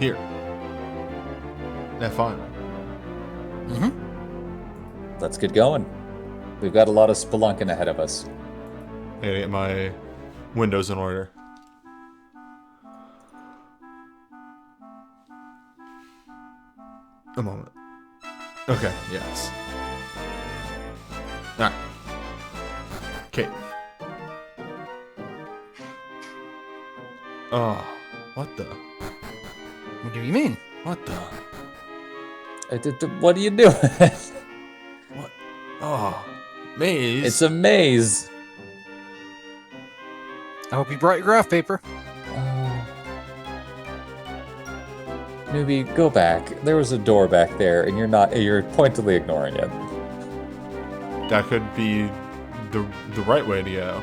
Here. That final. Let's get going. We've got a lot of spelunking ahead of us. I gotta get my windows in order. A moment. Okay, yes. Alright. Okay. Oh, what the? What do you mean? What the? What are you doing? What? Oh, maze. It's a maze. I hope you brought your graph paper. Newbie, go back. There was a door back there, and you're pointedly ignoring it. That could be the right way to go.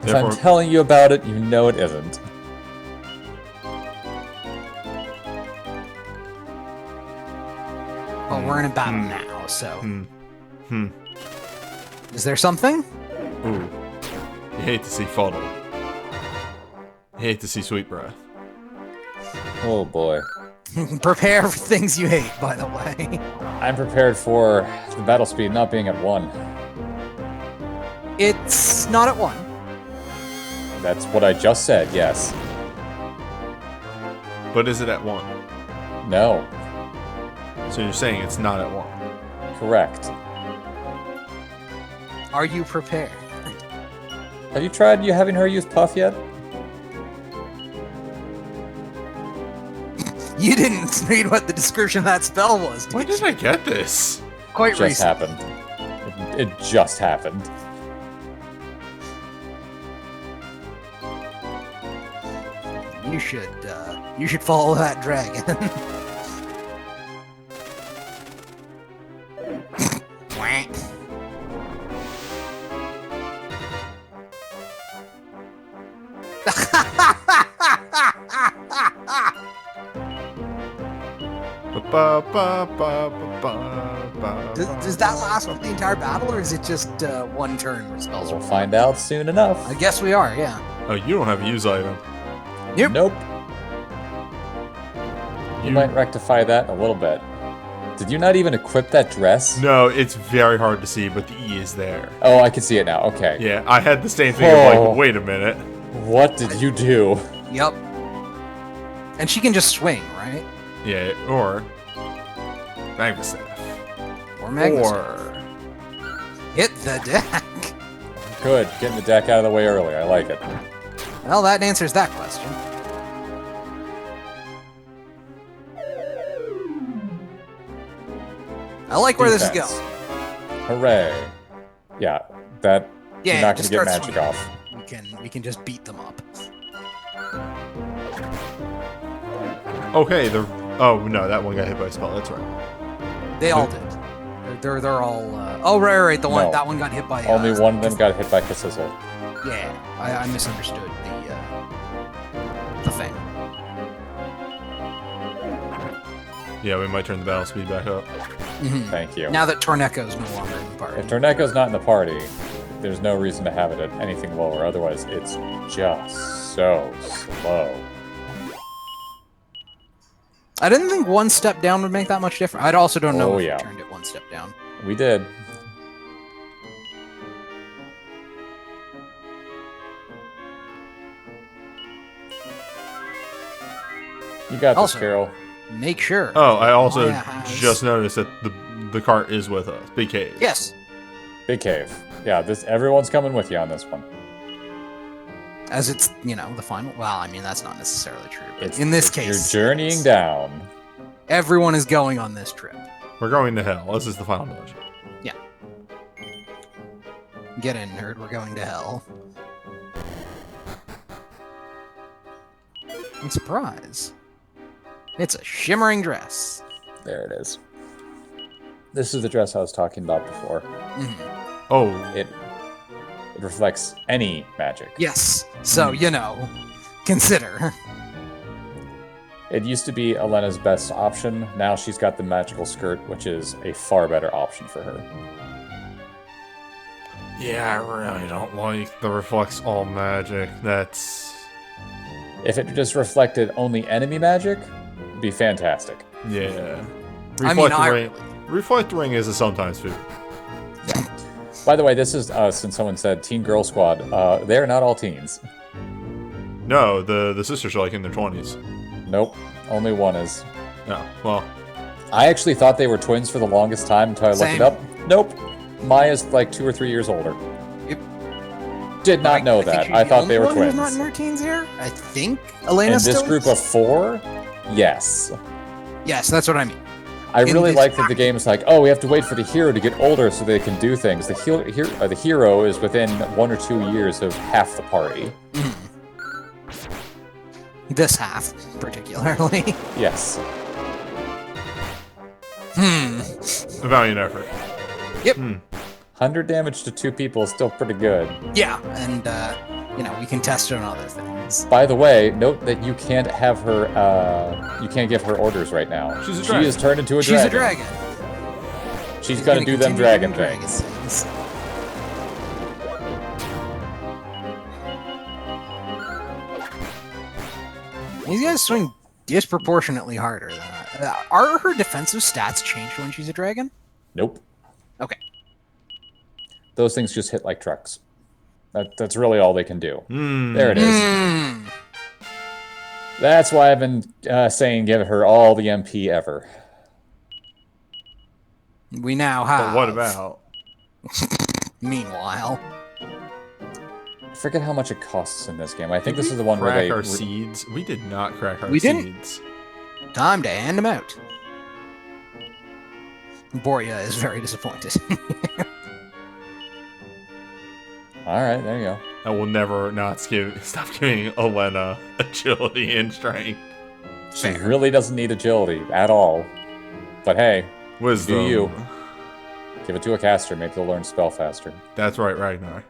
If I'm telling you about it, you know it isn't. Well, we're in a battle now, so... Hmm. Is there something? Ooh. You hate to see Fuddle. You hate to see Sweet Breath. Oh boy. Prepare for things you hate, by the way. I'm prepared for the battle speed not being at 1. It's not at 1. That's what I just said, yes. But is it at 1? No. So you're saying it's not at 1? Correct. Are you prepared? Have you tried having her use Puff yet? You didn't read what the description of that spell was. When did I get this? Quite Just recent. happened. It just happened. You should follow that dragon. Wank. Does that last for the entire battle, or is it just one turn where spells We'll are find out soon enough. I guess we are, yeah. Oh, you don't have a use item. Yep. Nope. You might rectify that a little bit. Did you not even equip that dress? No, it's very hard to see, but the E is there. Oh, I can see it now. Okay. Yeah, I had the same thing of like, wait a minute. What did you do? Yep. And she can just swing, right? Yeah, or Magnastaff. Or Magnus. Or Hit the deck. Good. Getting the deck out of the way early. I like it. Well, that answers that question. I like where this is Defense. going. Hooray. Yeah, that... Yeah, you're not going just to get start magic swinging. off. We can just beat them up. okay, oh no, that one got hit by a spell. That's right. They all did. They're all. Oh right. The one No. that one got hit by. Only one of them got hit by Cassizzle. Yeah, I misunderstood the thing. Yeah, we might turn the battle speed back up. Thank you. Now that Torneko's no longer in the party. If Torneko's not in the party, there's no reason to have it at anything lower. Otherwise, it's just so slow. I didn't think one step down would make that much difference. I also don't know Oh, if yeah. we turned it one step down. We did. You got this, Also- Carol. Make sure. Oh, I also Maya has- just noticed that the cart is with us. Big cave. Yes. Big cave. Yeah, everyone's coming with you on this one. As it's, the final. Well, I mean, that's not necessarily true. But It's- in this it's- case, you're journeying down. everyone is going on this trip. We're going to hell. This is the final dungeon. Yeah. Get in, nerd. We're going to hell. And surprise. It's a shimmering dress. There it is. This is the dress I was talking about before. Oh, It reflects any magic. Yes. So, consider. It used to be Elena's best option. Now she's got the magical skirt, which is a far better option for her. yeah, I really don't like the reflects all magic. That's If it just reflected only enemy magic, it'd be fantastic. Yeah. I mean, Reflect ring is a sometimes food. By the way, this is, since someone said Teen Girl Squad, they're not all teens. No, the sisters are like in their 20s. Nope, only one is. No, well. I actually thought they were twins for the longest time until I looked it up. Nope, Maya's like 2 or 3 years older. Yep. Did not know that. I thought they were twins. Not in her teens here. I think Elena In still this group of 4, yes. Yes, that's what I mean. I really like that the game is like, oh, we have to wait for the hero to get older so they can do things. The hero is within 1 or 2 years of half the party. This half, particularly. Yes. A valiant effort. Yep. 100 damage to 2 people is still pretty good. Yeah, and, we can test it on other things. By the way, note that you can't have her, you can't give her orders right now. She's a She dragon. is turned into a She's dragon. a dragon. She's gonna do them dragon things. These guys swing disproportionately harder than that. Are her defensive stats changed when she's a dragon? Nope. Okay. Those things just hit like trucks. That's really all they can do. There it is. That's why I've been saying give her all the MP ever. We now have... But what about? Meanwhile... I forget how much it costs in this game. I think this is the one where they... Crack our seeds? We did not crack our We didn't. seeds. Time to hand them out. Boria is very disappointed. Alright, there you go. I will never not stop giving Elena agility and strength. She really doesn't need agility at all. But hey, Wisdom. do you. Give it to a caster, maybe they'll learn spell faster. That's right, Ragnar.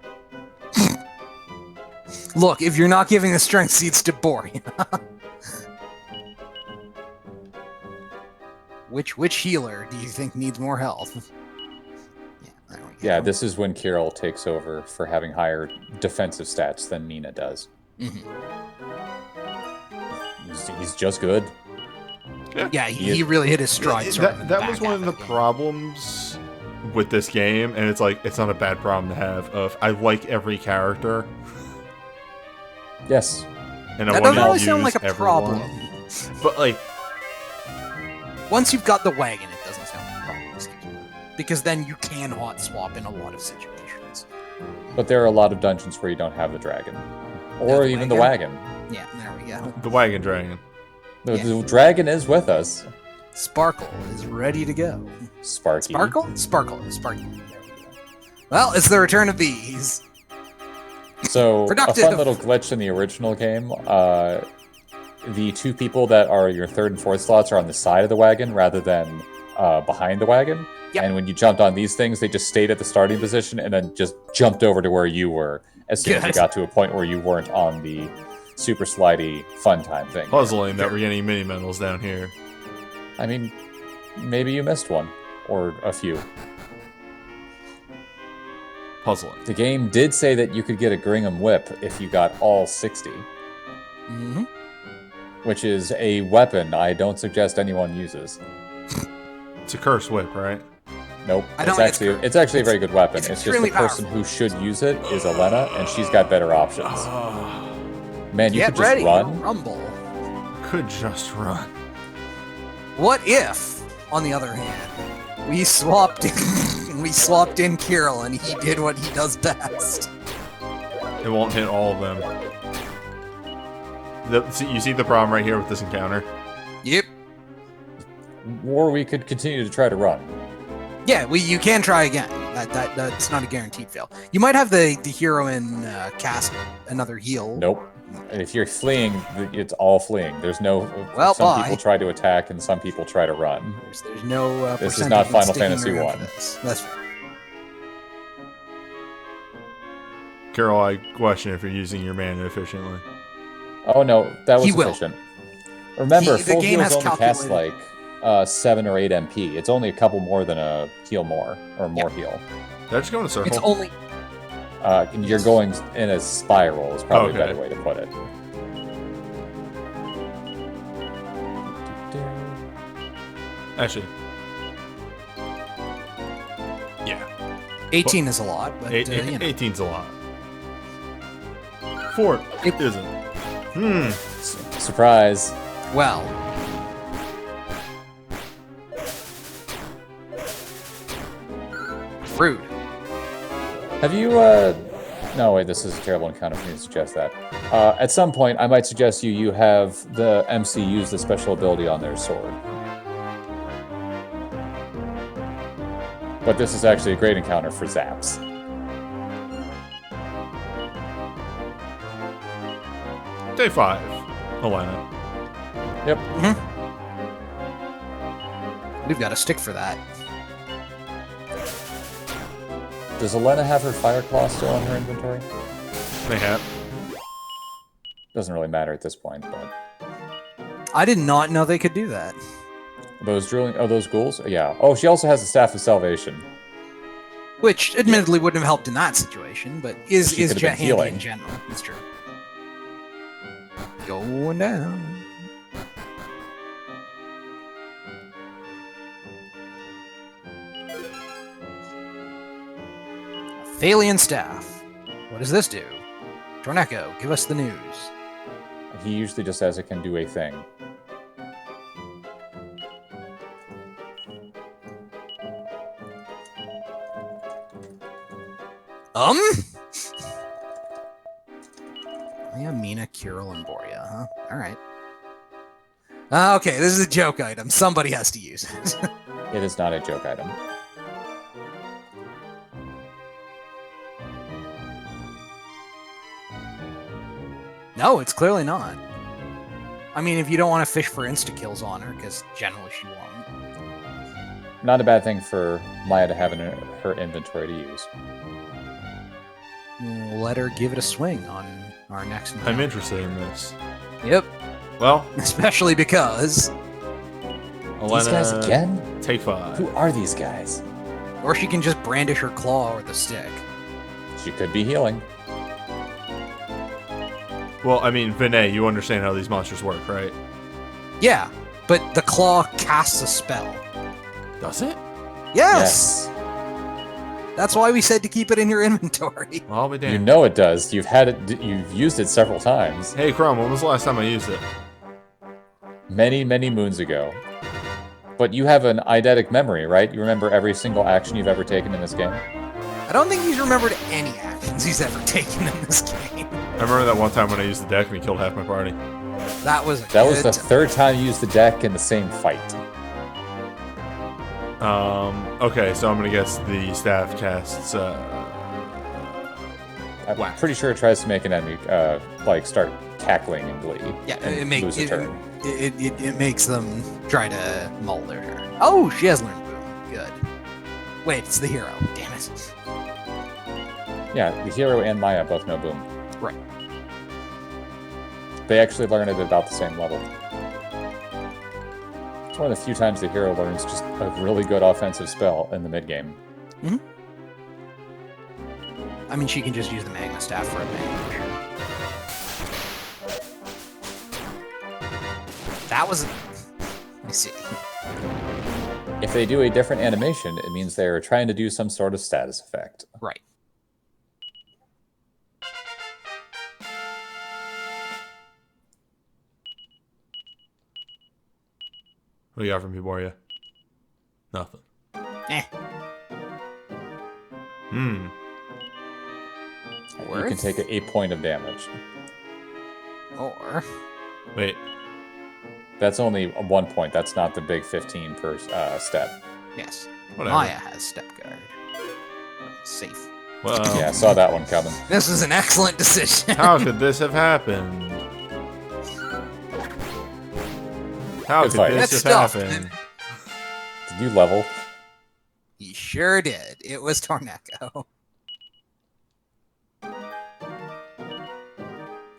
Look, if you're not giving the strength seeds to Boria... Which healer do you think needs more health? Yeah, there we go. Yeah, this is when Kirill takes over for having higher defensive stats than Mina does. He's just good. Yeah, he really hit his stride. That was one of the problems with this game, and it's like, it's not a bad problem to have, of I like every character. Yes. And I that want doesn't to really use sound like a everyone. problem. But like, Once you've got the wagon, it doesn't sound like a problem, excuse me. Because then you can hot swap in a lot of situations. But there are a lot of dungeons where you don't have the dragon. Or the even the wagon. Yeah, there we go. the wagon dragon. The dragon is with us. Sparkle is ready to go. Sparky. Sparkle? Sparkle. There we go. Well, it's the return of these. So, Productive. a fun little glitch in the original game. The 2 people that are your 3rd and 4th slots are on the side of the wagon rather than behind the wagon. Yep. And when you jumped on these things, they just stayed at the starting position and then just jumped over to where you were as soon as you got to a point where you weren't on the super slidey fun time thing. Puzzling that we're getting mini medals down here. I mean, maybe you missed one. Or a few. Puzzling. The game did say that you could get a Gringham Whip if you got all 60. Mm-hmm. Which is a weapon I don't suggest anyone uses. It's a curse whip, right? Nope. I don't It's think actually a very good weapon. it's It's just the extremely person who should use it is Elena, and she's got better options. Man, you Get could just ready, run. rumble. Could just run. What if, on the other hand, we swapped in Kirill and he did what he does best? It won't hit all of them. You see the problem right here with this encounter? Yep. Or we could continue to try to run. Yeah, you can try again. That's not a guaranteed fail. You might have the hero in cast another heal. Nope. If you're fleeing, it's all fleeing. There's no... Well, some people try to attack and some people try to run. There's no This is not percentage in Final sticking Fantasy around 1. for this. That's fair. Carol, I question if you're using your mana efficiently. Oh no, that was He will. efficient. Remember, The full game heals has only cast calculated. like 7 or 8 MP. It's only a couple more than a heal more, or more heal. Did I just go in a circle? It's only... And you're going in a spiral is probably Okay. a better way to put it. Actually. Yeah. 18 is a lot, but, you know. 18's a lot. 4 isn't. Surprise. Well. Rude. Have you, No, wait, this is a terrible encounter for me to suggest that. At some point, I might suggest you have the MC use the special ability on their sword. But this is actually a great encounter for Zaps. Day 5. Elena. Yep. We've got a stick for that. Does Elena have her Fire Claw still in her inventory? Mayhap. Doesn't really matter at this point, but... I did not know they could do that. Those drilling... Oh, those ghouls? Yeah. Oh, she also has the Staff of Salvation. Which, admittedly, wouldn't have helped in that situation, but is handy healing. in general. It's true. Going down. Thalian staff. What does this do? Torneko, give us the news. He usually just says it can do a thing. Yeah, Mina, Kirill, and Boria, huh? Alright. Okay, this is a joke item. Somebody has to use it. It is not a joke item. No, it's clearly not. I mean, if you don't want to fish for insta-kills on her, because generally she won't. Not a bad thing for Maya to have in her inventory to use. Let her give it a swing on our next encounter. I'm interested in this. Yep. Well, Especially because... Elena, These guys again? Take 5. Who are these guys? Or she can just brandish her claw or the stick. She could be healing. Well, I mean, Vinay, you understand how these monsters work, right? Yeah, but the claw casts a spell. Does it? Yes! That's why we said to keep it in your inventory. Well, I'll be damned. You know it does. You've had it. You've used it several times. Hey, Chrome, when was the last time I used it? Many, many moons ago. But you have an eidetic memory, right? You remember every single action you've ever taken in this game? I don't think he's remembered any actions he's ever taken in this game. I remember that one time when I used the deck and he killed half my party. That was That was the third time you used the deck in the same fight. Okay, so I'm gonna guess the staff casts, I'm whack. pretty sure it tries to make an enemy, like, start cackling in glee. Yeah, and it lose a turn. makes them try to mull their turn. Oh, she has learned Boom. Good. Wait, it's the hero. Damn it. Yeah, the hero and Maya both know Boom. Right. They actually learn it at about the same level. It's one of the few times the hero learns just a really good offensive spell in the mid-game. Mm-hmm. I mean, she can just use the Magma Staff for a damage. That was... Let me see. If they do a different animation, it means they're trying to do some sort of status effect. Right. What do you got from Piboria? Nothing. Eh. You can take 8 point of damage. Or... Wait. That's only 1 point. That's not the big 15 per step. Yes. Whatever. Maya has Step Guard. Safe. Well, Yeah, I saw that one coming. This was an excellent decision. how could this have happened? How Good could fight. this That's have stuff. happened? Did you level? He sure did. It was Torneko.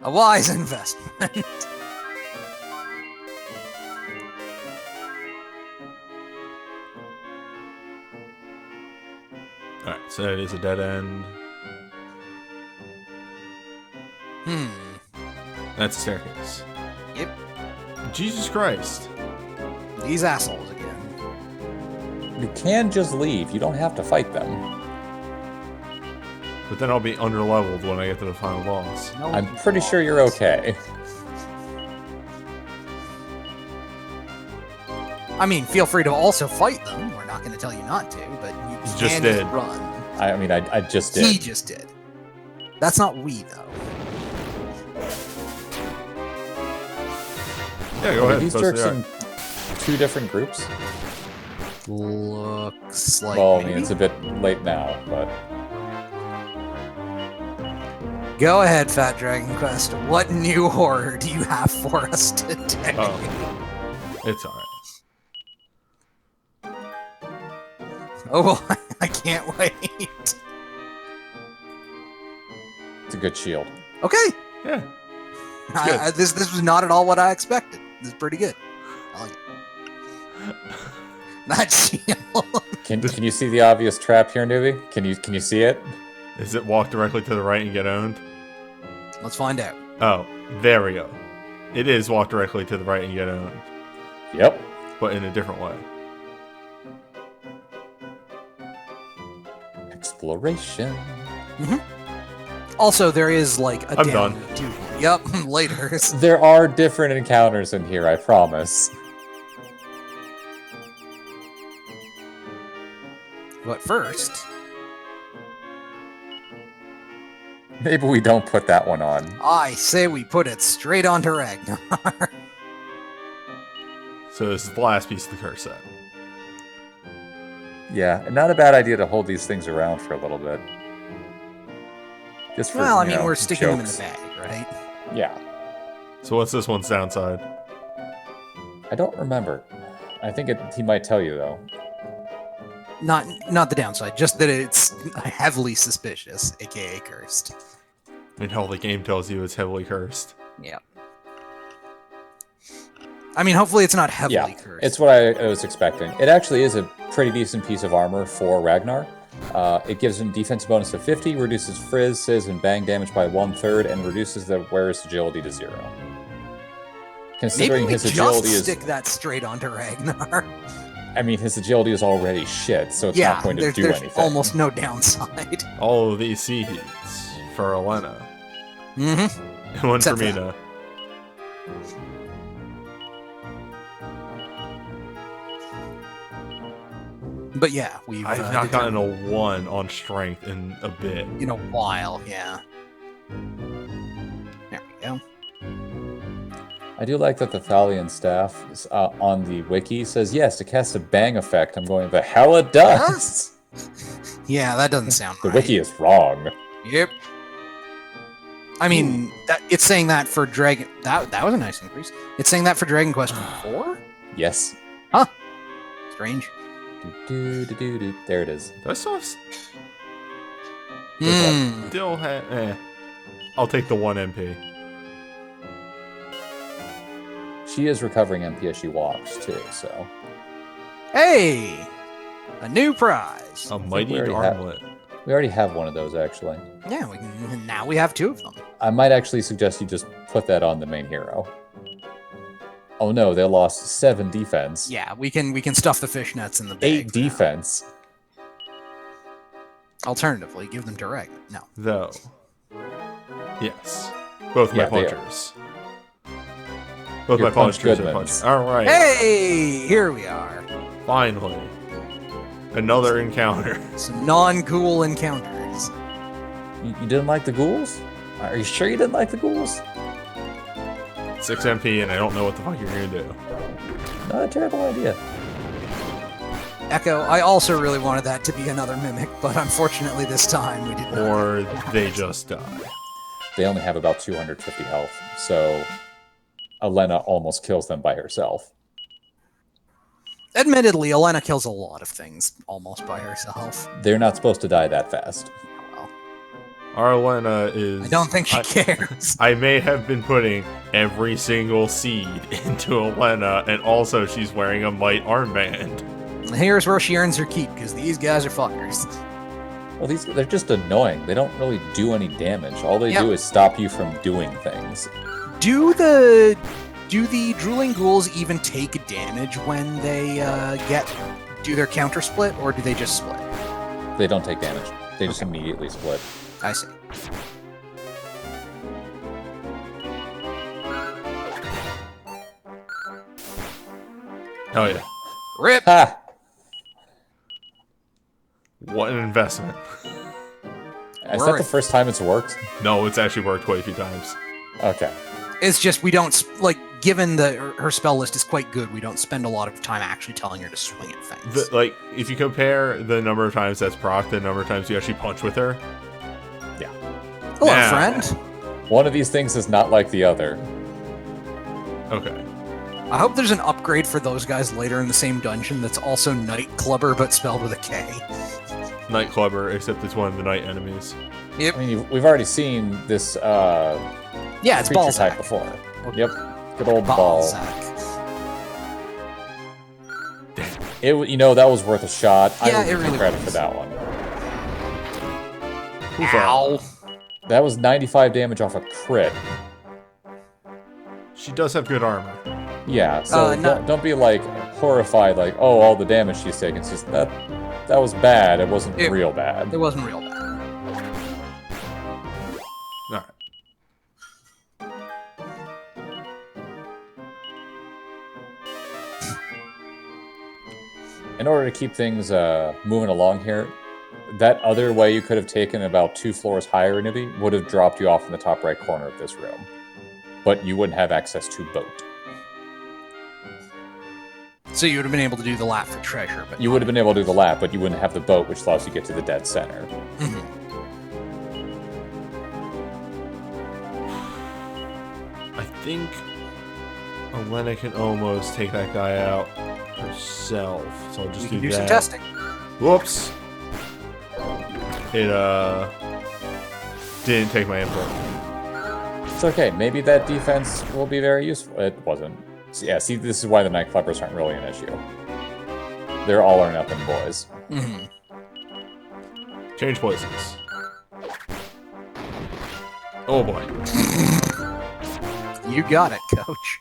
A wise investment. Alright, so it is a dead end. That's a staircase. Yep. Jesus Christ. These assholes again. You can just leave. You don't have to fight them. But then I'll be underleveled when I get to the final boss. No, I'm pretty sure you're okay. I mean, feel free to also fight them. We're not going to tell you not to, but you Just can did. run. I mean, I just did. He just did. That's not we, though. Yeah, go Are ahead. these post jerks the in 2 different groups? Looks like. Well, I mean, maybe? it's a bit late now, but... Go ahead, Fat Dragon Quest. What new horror do you have for us today? Oh, it's alright. Oh boy, I can't wait. It's a good shield. Okay, Yeah. this was not at all what I expected. This is pretty good. I like it. That shield. Can you see the obvious trap here, newbie? Can you see it? Is it walk directly to the right and get owned? Let's find out. Oh, there we go. It is walk directly to the right and get owned, Yep. but in a different way. Exploration. Also, there is like a I'm down done. to- Yep, later. There are different encounters in here, I promise. But first, Maybe we don't put that one on. I say we put it straight onto Ragnar. So this is the last piece of the curse set. Yeah, not a bad idea to hold these things around for a little bit. Just for, Well, I you mean, know, we're sticking them in jokes. the bag, right? Yeah. So what's this one's downside? I don't remember. I think he might tell you, though. Not the downside, just that it's heavily suspicious, aka cursed. I mean, hell, the game tells you it's heavily cursed. Yeah. I mean, hopefully it's not heavily Yeah, cursed. it's what I was expecting. It actually is a pretty decent piece of armor for Ragnar. It gives him defense bonus of 50, reduces frizz, sizz, and bang damage by 1/3, and reduces the wearer's agility to 0. Maybe Considering we his just agility is... stick that straight onto Ragnar. I mean, his agility is already shit, so it's Yeah, not going to there's do anything. almost no downside. All of these seeds for Elena. Mm-hmm. And one Except for for Mina. But yeah, we've I've not gotten a 1 on strength in a bit. in a while, yeah. There we go. I do like that the Thalian staff on the wiki says, yes, to cast a bang effect. I'm going, the hell it does! Yeah, that doesn't sound The right. wiki is wrong. Yep. I mean, it's saying that for Dragon... That was a nice increase. It's saying that for Dragon Quest 4? Yes. Strange. There it is. Do I still have... Hmm. Still have... I'll take the 1 MP. She is recovering MP as she walks, too, so... Hey! A new prize. A mighty we already have- armlet. We already have one of those, actually. Yeah, now we have 2 of them. I might actually suggest you just put that on the main hero. Oh no, they lost 7 defense. Yeah, we can stuff the fishnets in the bag. 8 for now. defense. Alternatively, give them to Ragnar. No. Though. Yes. Both my Yeah, they are. punchers. Both Your my punch punchers are Goodmans. punchers. Alright. Hey! Here we are. Finally. Another encounter. Some non-ghoul encounters. You didn't like the ghouls? Are you sure you didn't like the ghouls? 6 MP and I don't know what the fuck you're gonna do. Not a terrible idea. Echo, I also really wanted that to be another mimic, but unfortunately this time we did not. Or they just die. They only have about 250 health, so Elena almost kills them by herself. Admittedly, Elena kills a lot of things almost by herself. They're not supposed to die that fast. Well, Our Elena is... I don't think she cares. I may have been putting every single seed into Elena, and also she's wearing a might armband. Here's where she earns her keep, because these guys are fuckers. Well, they're just annoying. They don't really do any damage. All they Yep. do is stop you from doing things. Do the drooling ghouls even take damage when they do their counter split, or do they just split? They don't take damage. They just immediately split. I see. Oh yeah. Rip! Ha! What an investment. Is that the first time it's worked? No, it's actually worked quite a few times. Okay. It's just we don't, like, given that her spell list is quite good, we don't spend a lot of time actually telling her to swing at things. Like, if you compare the number of times that's proc, the number of times you actually punch with her. Yeah. Hello, Now. friend. One of these things is not like the other. Okay. I hope there's an upgrade for those guys later in the same dungeon that's also Night Clubber, but spelled with a K. Night Clubber, except it's one of the night enemies. Yep. I mean, we've already seen this Yeah, it's creature Balzac. type before. Yep. Good old ball. Balzac. You know, that was worth a shot. Yeah, I it will give really credit was. for that one. Ow. That was 95 damage off a crit. She does have good armor. Yeah, so no. don't be like horrified, like, oh, all the damage she's taken. It's just that was bad. It wasn't real bad. It wasn't real bad. Alright. In order to keep things moving along here, that other way you could have taken about 2 floors higher, Newbie, would have dropped you off in the top right corner of this room. But you wouldn't have access to boat. So you would have been able to do the lap for treasure, but You would have been able to do the lap, but you wouldn't have the boat, which allows you to get to the dead center. I think Elena can almost take that guy out herself. So I'll just we can do that. some testing. Whoops. It didn't take my input. It's okay. Maybe that defense will be very useful. It wasn't. So yeah, see, this is why the Night Clubbers aren't really an issue. They're all or nothing boys. Change places. Oh boy. You got it, coach.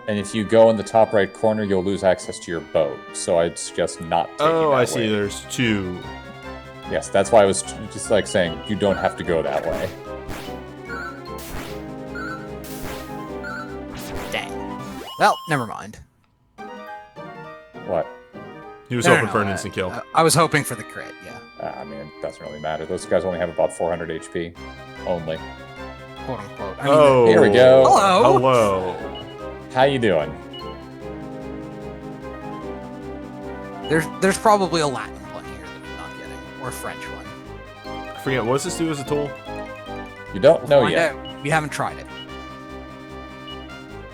And if you go in the top right corner, you'll lose access to your boat. So I'd suggest not taking Oh, that I see. way. There's two. Yes, that's why I was just like saying you don't have to go that way. Dang. Well, never mind. What? He was No, hoping no, for an no, instant kill. I was hoping for the crit, yeah. I mean, it doesn't really matter. Those guys only have about 400 HP. Only. Quote unquote. I mean, Oh. Here we go. Hello. Hello. How you doing? There's probably a Latin one here that I'm not getting, or a French one. I forget, what does this do as a tool? You don't know Find yet. out. We haven't tried it.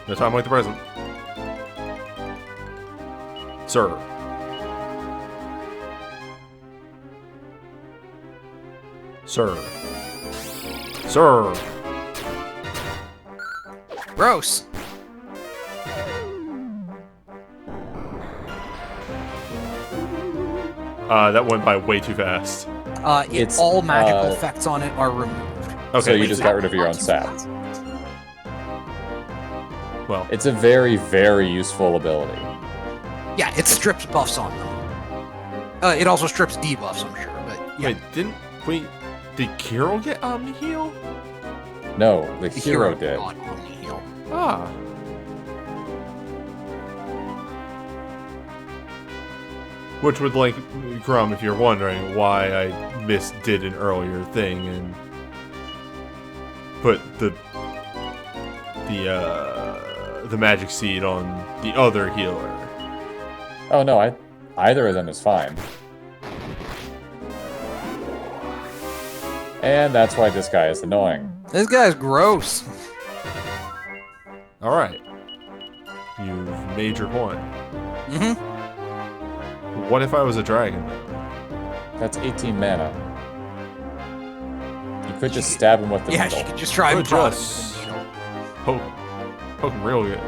No time like the present. Sir. Sir. Sir. Gross. That went by way too fast. It's, all magical effects on it are removed. Okay. So you just got rid of your own sap. Well, It's a very, very useful ability. Yeah, it strips buffs on them. It also strips debuffs, I'm sure, but yeah. wait, did Kirill get Omni Heal? No, the hero did. got Omni Heal. Ah. Which would, like, Grum, if you're wondering why I did an earlier thing and put the magic seed on the other healer. Oh no, either of them is fine. And that's why this guy is annoying. This guy's gross. Alright. You've made your point. Mm-hmm. What if I was a dragon? That's 18 mana. You could just stab him with the Yeah, needle. she could just try and Could prod just- him, you know. Poke him real good.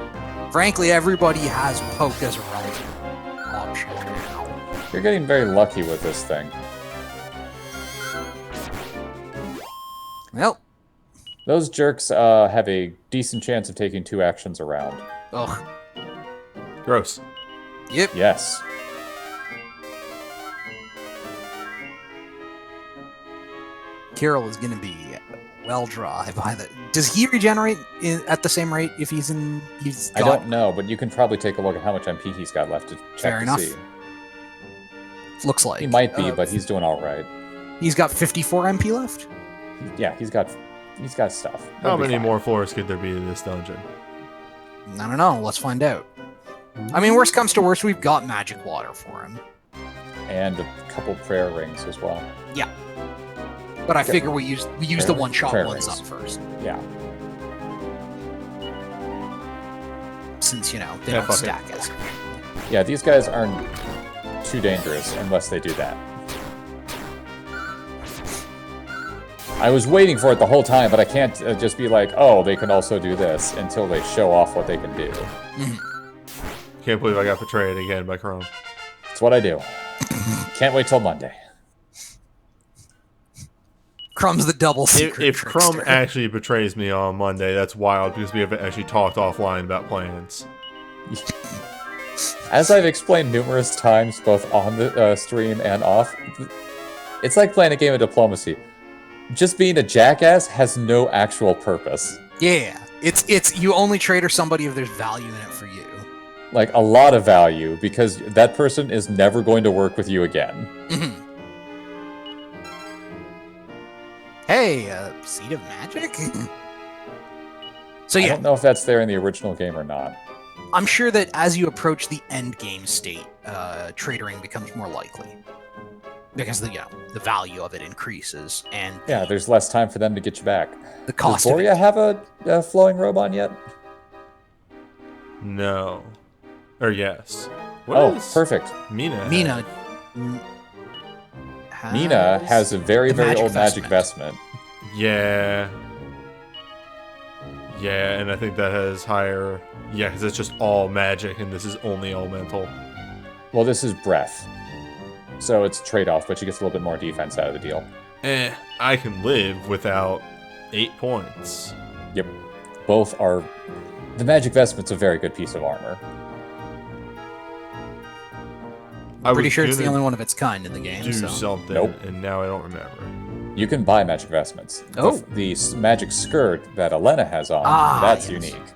Frankly, everybody has poke as a relevant option now. You're getting very lucky with this thing. Well, Those jerks have a decent chance of taking 2 actions around. Ugh. Gross. Yep. Yes. Kirill is gonna be well dry by the. Does he regenerate at the same rate if he's in? I don't know, but you can probably take a look at how much MP he's got left to check Fair to enough. see. Looks like He might be, but he's doing all right. he's got 54 MP left. Yeah, he's got stuff. How He'll be many fine. more floors could there be in this dungeon? I don't know. Let's find out. I mean, worst comes to worst, we've got magic water for him. And a couple prayer rings as well. Yeah. But I figure we use the one-shot Prayer ones rings. up first, Yeah. since they Yeah, don't fuck it. stack as. Yeah, these guys aren't too dangerous unless they do that. I was waiting for it the whole time, but I can't just be like, oh, they can also do this until they show off what they can do. Can't believe I got betrayed again by Chrome. That's what I do. Can't wait till Monday. Crumb's the double secret. If Chrome trickster. actually betrays me on Monday, that's wild because we haven't actually talked offline about plans. As I've explained numerous times, both on the stream and off, it's like playing a game of diplomacy. Just being a jackass has no actual purpose. Yeah, it's you only trade or somebody if there's value in it for you. Like, a lot of value, because that person is never going to work with you again. Hey, Seed of Magic? So I yeah, don't know if that's there in the original game or not. I'm sure that as you approach the end game state, tradering becomes more likely. Because the value of it increases, and Yeah, there's less time for them to get you back. the cost Does of Boria it. have a flowing robe on yet? No. Or yes. What Oh, is perfect. Mina have? Mina. Mina has a very, the very magic old magic vestment. vestment. Yeah. Yeah, and I think that has higher... Yeah, because it's just all magic, and this is only elemental. Well, this is breath. So it's a trade-off, but she gets a little bit more defense out of the deal. I can live without 8 points. Yep. Both are... The magic vestment's a very good piece of armor. I'm pretty was sure it's the gonna only one of its kind in the game. do So. something, Nope. and now I don't remember. You can buy magic vestments. Oh. The magic skirt that Elena has on, that's yes. unique.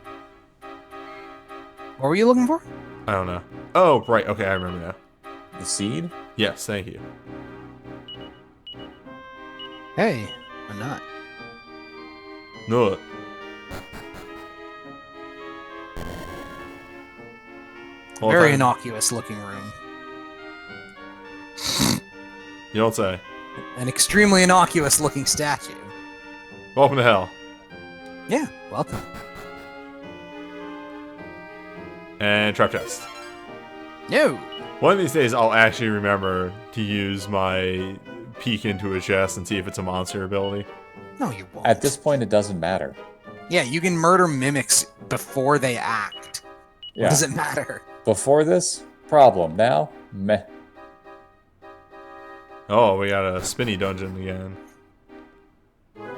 What were you looking for? I don't know. Oh, right. Okay, I remember now. The seed? Yes, thank you. Hey, I'm not. No. Hold Very on. innocuous looking room. You don't say. An extremely innocuous looking statue. Welcome to hell. Yeah, welcome. And trap chest. No. One of these days, I'll actually remember to use my peek into a chest and see if it's a monster ability. No, you won't. At this point, it doesn't matter. Yeah, you can murder mimics before they act. What Yeah. does it matter? Before this, problem. Now, meh. Oh, we got a spinny dungeon again.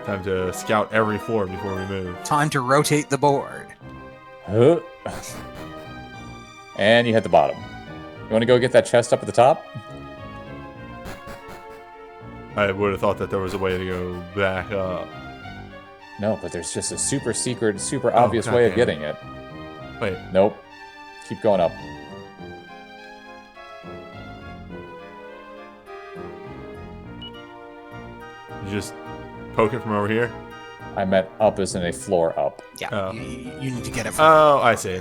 Time to scout every floor before we move. Time to rotate the board. Huh. And you hit the bottom. You want to go get that chest up at the top? I would have thought that there was a way to go back up. No, but there's just a super secret, super obvious way of goddamn. getting it. Wait, Nope. Keep going up. you just poke it from over here? I meant up as in a floor up. Yeah, Oh. you need to get it from Oh, I see.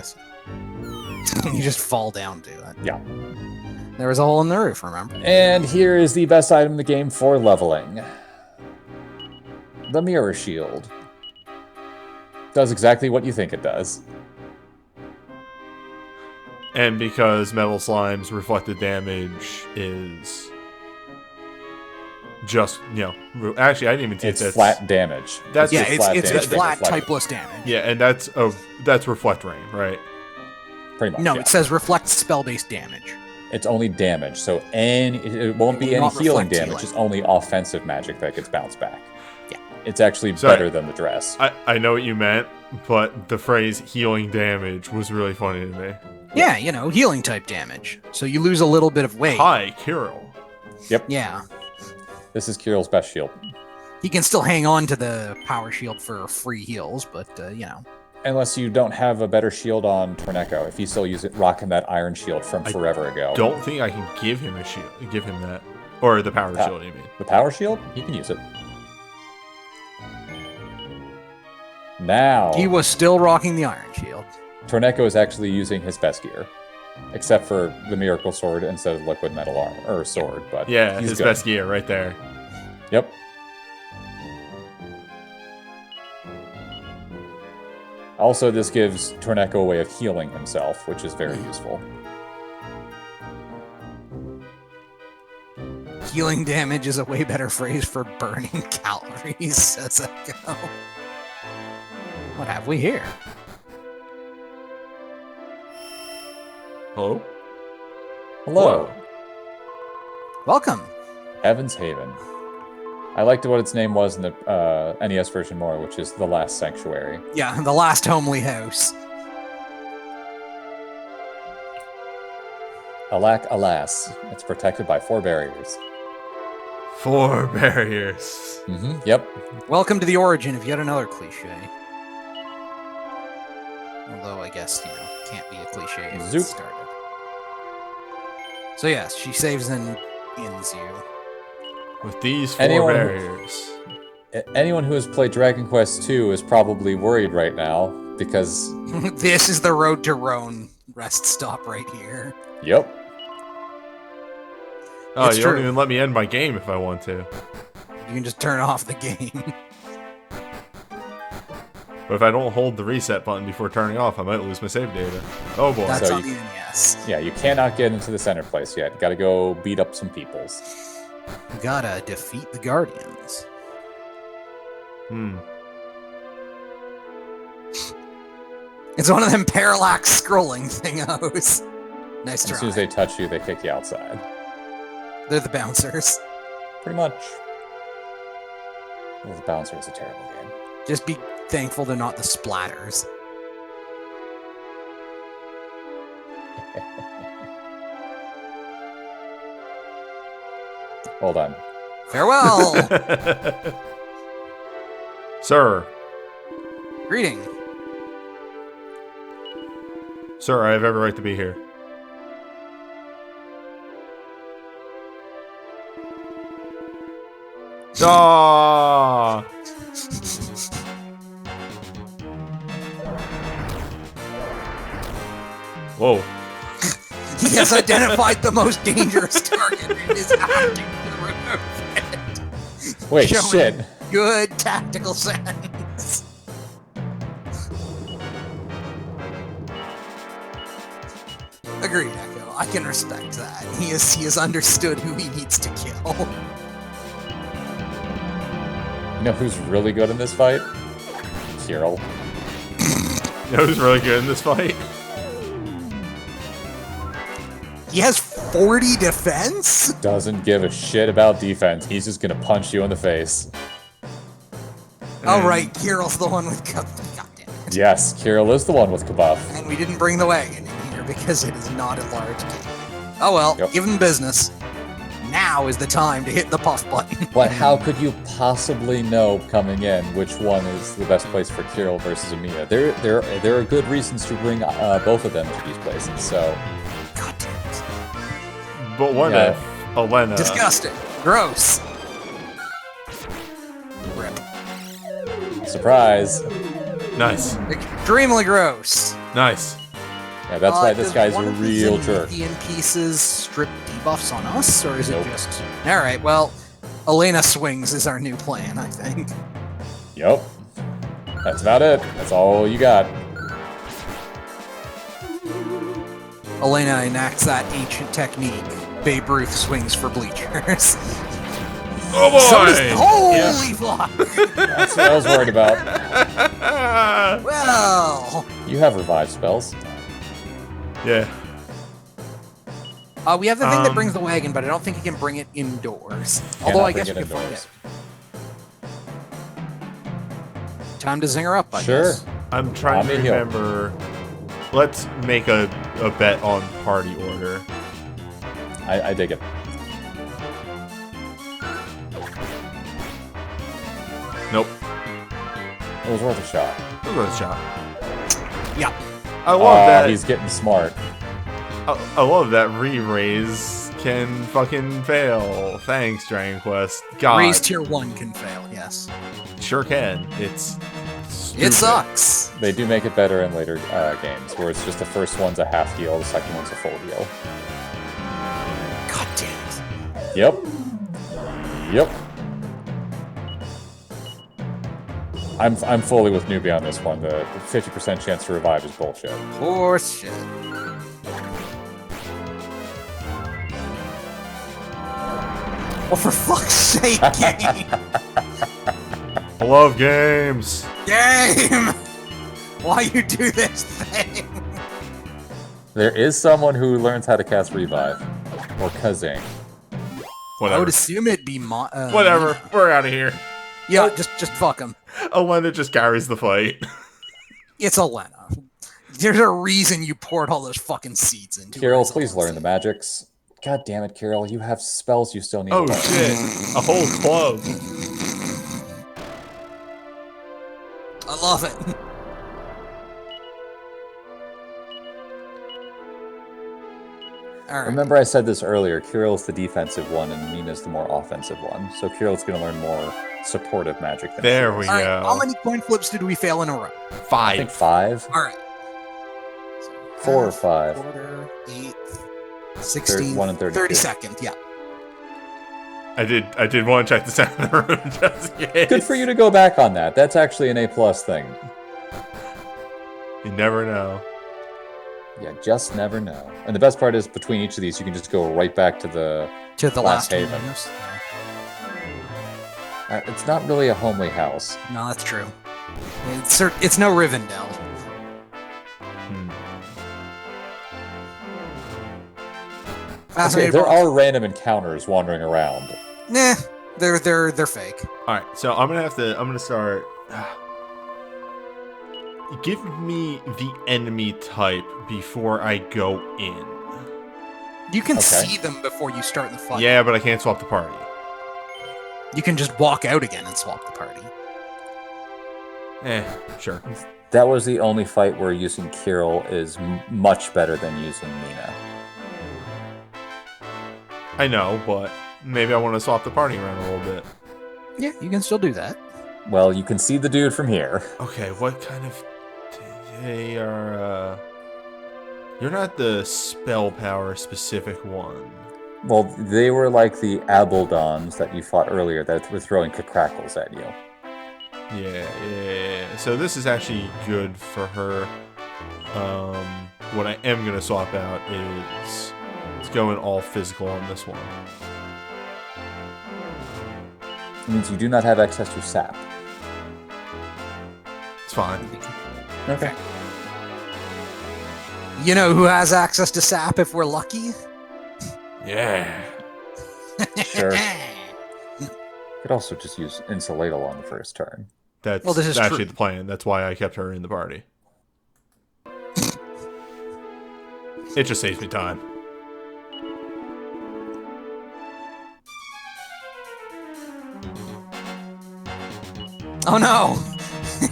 you just fall down to it. Yeah. There was a hole in the roof, remember? And here is the best item in the game for leveling. The Mirror Shield. Does exactly what you think it does. And because Metal Slime's reflected damage is just, actually, I didn't even see It's that's flat damage. That's Yeah, just it's flat it's damage, flat reflected. typeless damage. Yeah, and that's Reflect Rain, right? Pretty much. No, yeah. it says reflect spell-based damage. It's only damage, so it won't be It will any not healing reflect damage. healing. It's only offensive magic that gets bounced back. It's actually Sorry. better than the dress. I know what you meant, but the phrase healing damage was really funny to me. Yeah, you know, healing type damage. So you lose a little bit of weight. Hi, Kirill. Yep. Yeah. This is Kirill's best shield. He can still hang on to the power shield for free heals, but, you know. Unless you don't have a better shield on Torneko. If you still use it, rocking that iron shield from forever ago. Don't think I can give him a shield. Give him that. Or the power shield, you mean. The power shield? You can use it. Now, He was still rocking the iron shield. Torneko is actually using his best gear. Except for the miracle sword instead of liquid metal armor, or sword, but Yeah, he's his good. best gear right there. Yep. Also, this gives Torneko a way of healing himself, which is very useful. Healing damage is a way better phrase for burning calories, says Echo. What have we here? Hello? Hello, Welcome. Heaven's Haven. I liked what its name was in the NES version more, which is The Last Sanctuary. Yeah, the last homely house. Alack, alas, it's protected by 4 barriers. 4 barriers. Yep. Welcome to the origin of yet another cliche. Although I guess, you know, can't be a cliche if Zoop. it started. So yes, she saves and ends you. With these 4 Anyone- barriers. Anyone who has played Dragon Quest II is probably worried right now, because, This is the road to Roan rest stop right here. yep, Oh, It's you true. don't even let me end my game if I want to. You can just turn off the game. But if I don't hold the reset button before turning off, I might lose my save data. Oh boy. That's So on you- the NES. yeah, you cannot get into the center place yet. You gotta go beat up some peoples. You gotta defeat the Guardians. It's one of them parallax scrolling thingos. Nice try. As soon as they touch you, they kick you outside. They're the bouncers. Pretty much. Well, the Bouncer is a terrible game. Just be thankful they're not the splatters. Hold on. Farewell! Sir. Greeting. Sir, I have every right to be here. Ah! Whoa. He has identified the most dangerous target and is acting to remove it. Wait, Showing shit. Good tactical sense. Agreed, Echo. I can respect that. He has understood who he needs to kill. You know who's really good in this fight? Kirill. You know who's really good in this fight? He has 40 defense? Doesn't give a shit about defense. He's just gonna punch you in the face. Oh, right. Kirill's the one with God damn it. Yes, Kirill is the one with Kabuff. And we didn't bring the wagon in here because it is not a large game. Oh well, Yep. give him business. Now is the time to hit the puff button. But how could you possibly know coming in which one is the best place for Kirill versus Amiya? There are good reasons to bring both of them to these places. So God damn it. But what Yeah. if Elena... Disgusting. Gross. Rip. surprise. Nice. Extremely gross. Nice. Yeah, that's why this Does guy's one a of these real jerk. Zenithian pieces strip debuffs on us, or is Nope. it just... Alright, well, Elena swings is our new plan, I think. Yep. That's about it. That's all you got. Elena enacts that ancient technique. Babe Ruth swings for bleachers. Oh boy! So does... Holy fuck! That's what I was worried about. Well... You have revive spells. Yeah. we have the thing that Um, brings the wagon, but I don't think you can bring it indoors. Cannot Although I bring guess it we can find indoors. it. Time to zing her up, I Sure. guess. I'm trying to remember. Let's make a bet on party order. I dig it. Nope. It was worth a shot. We'll go with a shot. Yeah. I love that. He's getting smart. I love that re-raise can fucking fail. Thanks, Dragon Quest. God. Raise tier 1 can fail, yes. Sure can. It's stupid. It sucks. They do make it better in later games, where it's just the first one's a half heal, the second one's a full heal. God damn it. Yep. Yep. I'm fully with Newbie on this one. The 50% chance to revive is bullshit. Horse shit. Oh, for fuck's sake, game! I love games. Game! Why you do this thing? There is someone who learns how to cast Revive. Or Kazing. Whatever. I would assume it'd be Whatever. We're out of here. Yeah, just fuck him. Elena just carries the fight. It's Elena. There's a reason you poured all those fucking seeds into Kirill, her. please learn the magics. God damn it, Kirill. You have spells you still need Oh to learn. shit. A whole club. I love it. All right. Remember I said this earlier, Kirill's the defensive one and Mina's the more offensive one. So Kirill's going to learn more supportive magic than There she we is. All right, go. how many coin flips did we fail in a row? I think 5. 5? All right. 4 or 5. Quarter, 8, 16, 1 and 32. 32nd, yeah. I did want to check the sound of the room just in case. Good for you to go back on that. That's actually an A+ thing. You never know. You just never know. And the best part is, between each of these, you can just go right back to the last haven. one, yes. It's not really a homely house. No, that's true. It's no Rivendell. Okay, there are random encounters wandering around. Nah, they're fake. All right, so I'm gonna start. Give me the enemy type before I go in. You can Okay. see them before you start the fight. Yeah, but I can't swap the party. You can just walk out again and swap the party. Sure. That was the only fight where using Kirill is much better than using Mina. I know, but maybe I want to swap the party around a little bit. Yeah, you can still do that. Well, you can see the dude from here. Okay, what kind of... They are, You're not the spell power specific one. Well, they were like the Abildons that you fought earlier that were throwing crackles at you. Yeah. So this is actually good for her. What I am going to swap out is... It's going all physical on this one. It means you do not have access to sap. It's fine. Okay. You know who has access to sap if we're lucky? Yeah. Sure. Could also just use Insulatal on the first turn. That's Well, this is actually true. the plan. That's why I kept her in the party. It just saves me time. Oh no!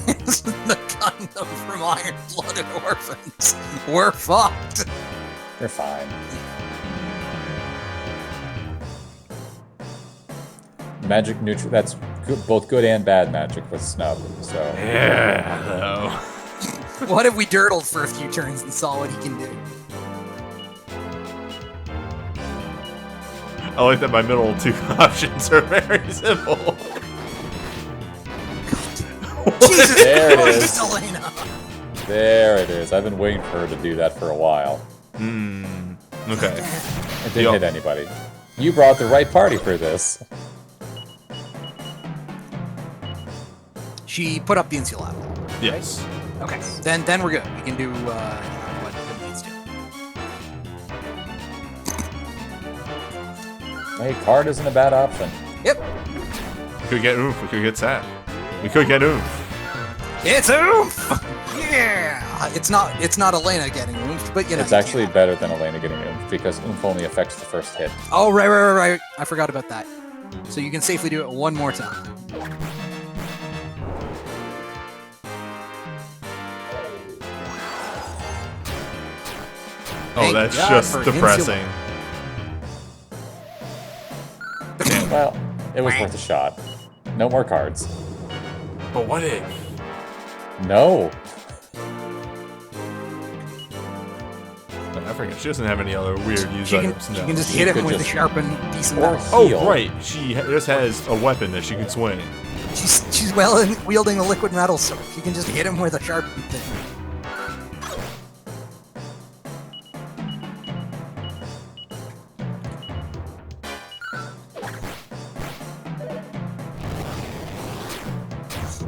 This is the Gundam from Iron Blooded Orphans. We're fucked. They're fine. Magic neutral. That's good, both good and bad magic with snub. So Yeah, though. What if we dirtled for a few turns and saw what he can do? I like that my middle two options are very simple. Jesus There it Christ, is. Elena! there it is. I've been waiting for her to do that for a while. Okay. It didn't hit anybody. You brought the right party for this. She put up the insulator. Yes. Okay, then we're good. We can do what it needs to. Hey, card isn't a bad option. Yep. We could get oomph. We could get sad. We could get oomph. It's oomph! Yeah! It's not Elena getting oomphed, but you know. It's actually better than Elena getting oomph, because oomph only affects the first hit. Oh, right. I forgot about that. So you can safely do it one more time. Oh, Thank that's God just for depressing. Well, it was worth a shot. No more cards. But what if? No. I forget. She doesn't have any other weird use She can items now. just She hit him could with a just- sharpened piece of or metal. heal. Oh, right. She just has a weapon that she can swing. She's wielding a liquid metal sword. She can just hit him with a sharpened thing.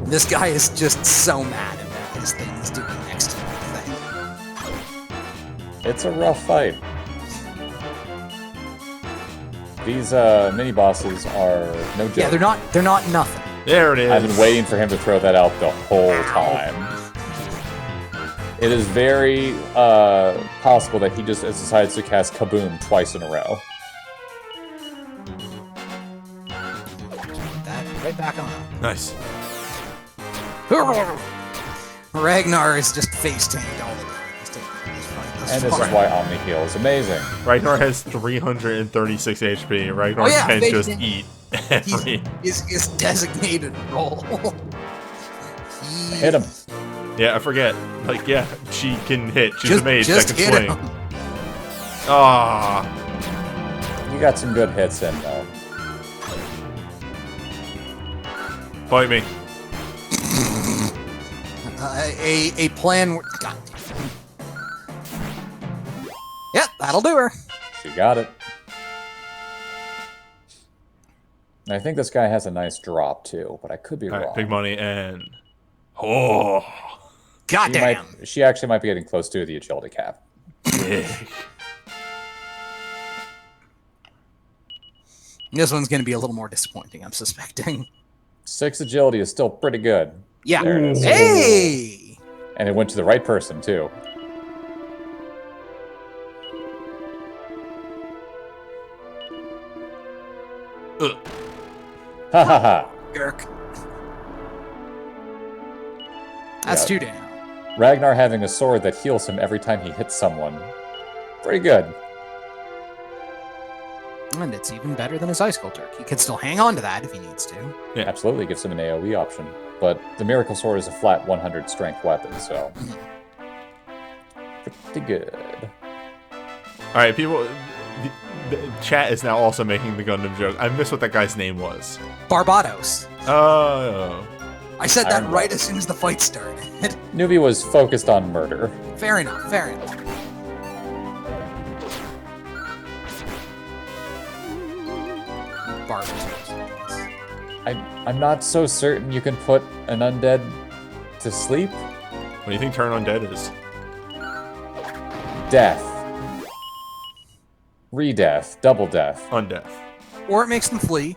This guy is just so mad at what his thing is doing next to the thing. It's a rough fight. These mini bosses are no joke. Yeah, they're not nothing. There it is. I've been waiting for him to throw that out the whole time. It is very possible that he just decides to cast Kaboom twice in a row. That right back on. Nice. Ragnar is just face tanked all the time. He's taking this fight thus And this far. is why Omni Heal is amazing. Ragnar has 336 HP. Ragnar Oh, yeah, can face just tank. eat every... His designated role. Hit him. Yeah, I forget. Like, yeah, she can hit. She's Just- a mage just that can hit swing. him. Ah, You got some good hits in, though. fight me. A plan. God. Yep, that'll do her. She got it. And I think this guy has a nice drop, too, but I could be All wrong. right, big money and... Oh, Goddamn. She actually might be getting close to the agility cap. big. This one's going to be a little more disappointing, I'm suspecting. 6 agility is still pretty good. Yeah. There it is. Hey! And it went to the right person, too. Ugh. Ha ha ha. Girk. That's Yeah. 2 down. Ragnar having a sword that heals him every time he hits someone. Pretty good. And it's even better than his Ice Sculptor. He can still hang on to that if he needs to. Absolutely gives him an AoE option. But the Miracle Sword is a flat 100 strength weapon, so... Pretty good. All right, people... The chat is now also making the Gundam joke. I missed what that guy's name was. Barbados. Oh. I said that Iron right Blood. as soon as the fight started. Newbie was focused on murder. Fair enough, fair enough. Barbados. I'm not so certain you can put an undead to sleep. What do you think turn undead is? Death. Re-death. Double death. Undeath. Or it makes them flee.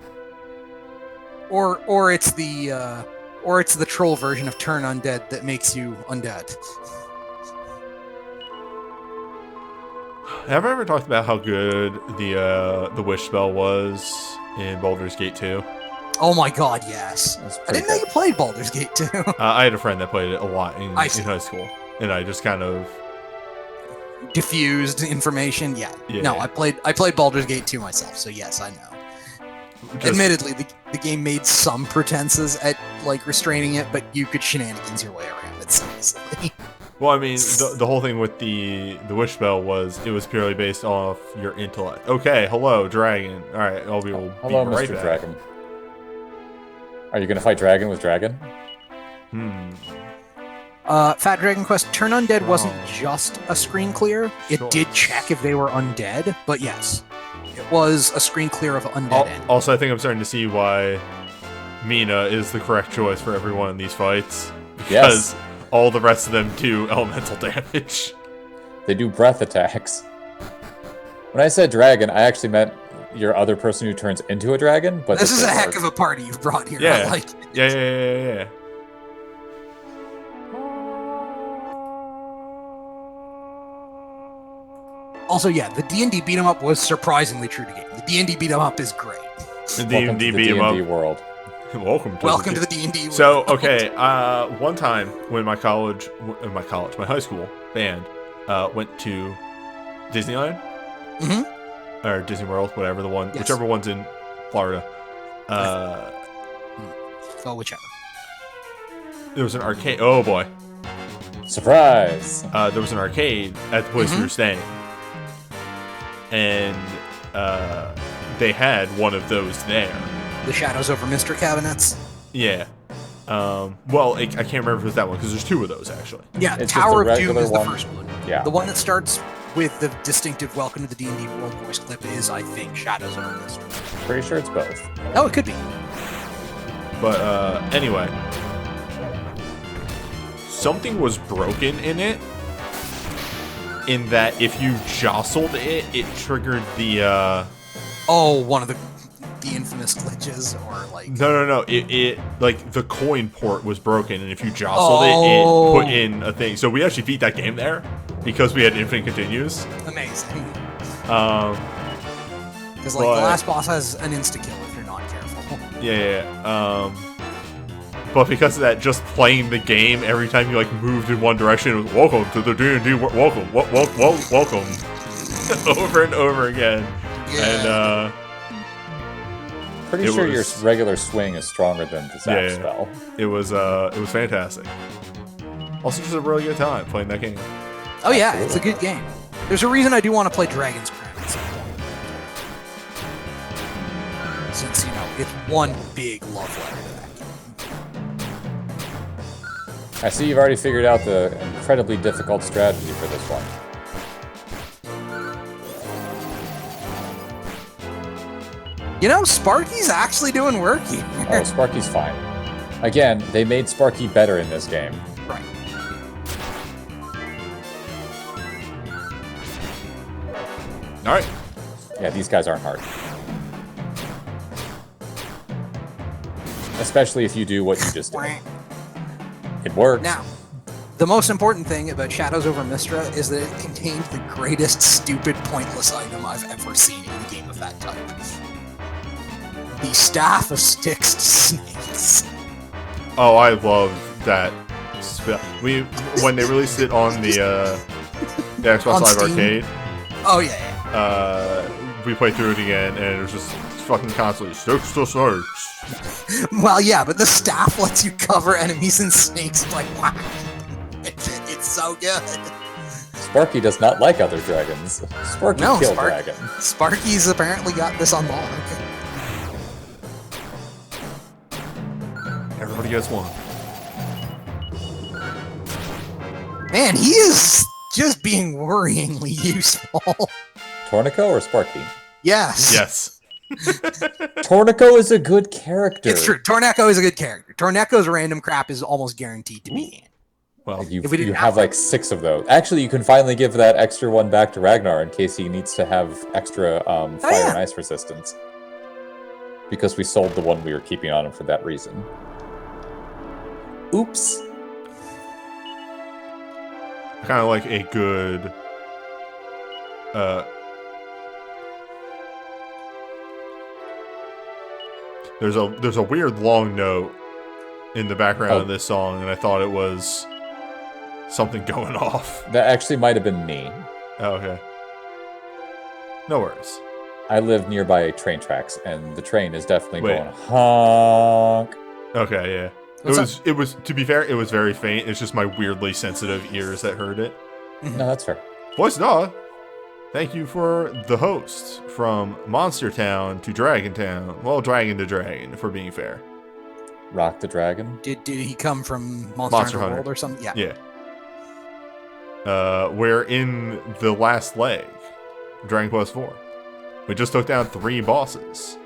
Or it's the troll version of turn undead that makes you undead. Have I ever talked about how good the wish spell was in Baldur's Gate 2? Oh my god, yes. That's I pretty didn't know good. you played Baldur's Gate 2. I had a friend that played it a lot in I see. high school, and I just kind of... Diffused information, yeah. Yeah. No, I played Baldur's Gate 2 myself, so yes, I know. just- Admittedly, the game made some pretenses at like restraining it, but you could shenanigans your way around it so easily. Well, I mean, the whole thing with the wish spell was it was purely based off your intellect. Okay, hello, dragon. All right, I'll be able to Hello, beat right Mr. back. Dragon. Are you going to fight Dragon with Dragon? Fat Dragon Quest Turn Undead wasn't Oh. just a screen clear. It Sure. did check if they were undead, but yes, it was a screen clear of undead end. Also, I think I'm starting to see why Mina is the correct choice for every one of these fights. Because all the rest of them do elemental damage. They do breath attacks. When I said dragon, I actually meant your other person who turns into a dragon. But This is a heck of a party you've brought here. I Yeah. like it. Yeah. Also, yeah, the D&D beat 'em up was surprisingly true to game. The D&D beat 'em up is great. The Welcome D&D to the beat 'em up. D&D world. Welcome to the D&D world. So, okay, one time when my high school band went to Disneyland, or Disney World, whatever whichever one's in Florida. Well, whichever. There was an arcade. Oh boy, Surprise! there was an arcade at the place we were staying, and they had one of those there. The Shadows over Mr. Cabinets. Yeah. Well, I can't remember if it was that one because there's two of those actually. Yeah, It's Tower just of a Doom is regular the one. first one. Yeah. The one that starts with the distinctive "Welcome to the D&D World" voice clip is, I think, Shadows over Mr. Pretty sure it's both. Oh, it could be. But anyway, something was broken in it. In that, if you jostled it, it triggered the. One of the infamous glitches, or like. No. It like the coin port was broken, and if you jostled it put in a thing. So we actually beat that game there because we had infinite continues. Amazing. Because But- the last boss has an insta kill if you're not careful. Yeah. But because of that, just playing the game every time you like moved in one direction, it was welcome to the D&D. Welcome, welcome, over and over again. Yeah. And Pretty It sure your was- regular swing is stronger than the zap Yeah. spell. it was fantastic. Also, just a really good time playing that game. Oh yeah, it's a good game. There's a reason I do want to play Dragon's Crown at some point. Since, it's one big love letter to that game. I see you've already figured out the incredibly difficult strategy for this one. Sparky's actually doing work here. Oh, Sparky's fine. Again, they made Sparky better in this game. Right. All right. Yeah, these guys aren't hard. Especially if you do what you just did. It works. Now, the most important thing about Shadows over Mistra is that it contained the greatest stupid pointless item I've ever seen in a game of that type. The Staff of Styx Snakes. Oh, I love that spell. When they released it on the Xbox On Live Steam? Arcade, Oh yeah. we played through it again, and it was just fucking constantly Styx to snakes. Well, yeah, but the staff lets you cover enemies in snakes like wow. It's so good. Sparky does not like other dragons. Sparky No, killed dragon. Sparky's apparently got this on lock. Everybody gets one. Man, he is just being worryingly useful. Torneko or Sparky? Yes. Yes. Torneko is a good character. It's true. Torneko is a good character. Torneko's random crap is almost guaranteed to be. Well, You, If we didn't you have have like 6 of those. Actually, you can finally give that extra one back to Ragnar in case he needs to have extra fire yeah. and ice resistance. Because we sold the one we were keeping on him for that reason. Oops. kind of like a good there's a weird long note in the background of this song, and I thought it was something going off. That actually might have been me. Oh, okay. No worries. I live nearby train tracks, and the train is definitely Wait. going honk. Okay, yeah. It was to be fair, it was very faint. It's just my weirdly sensitive ears that heard it. No, that's fair. Voice Dog, thank you for the host from Monster Town to Dragon Town. Well, Dragon to Dragon, if we're being fair. Rock the Dragon. Did he come from Monster Monster Hunter. World or something? Yeah. Yeah. We're in the last leg, Dragon Quest IV. We just took down 3 bosses.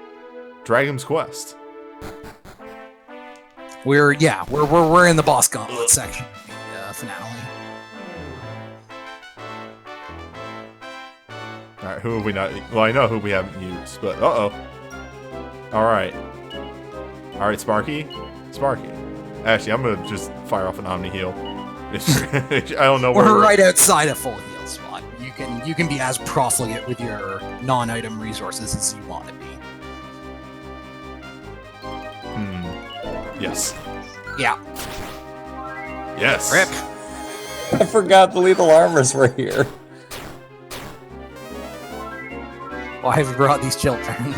Dragon's Quest. We're in the boss gauntlet section. Finale. All right, who have we not? Well, I know who we haven't used, but All right, Sparky. Actually, I'm gonna just fire off an Omni Heal. I don't know where We're right outside a full heal spot. You can be as profligate with your non-item resources as you want to be. Yes. Yeah. Yes. Rip. I forgot the lethal armors were here. Why have you brought these children?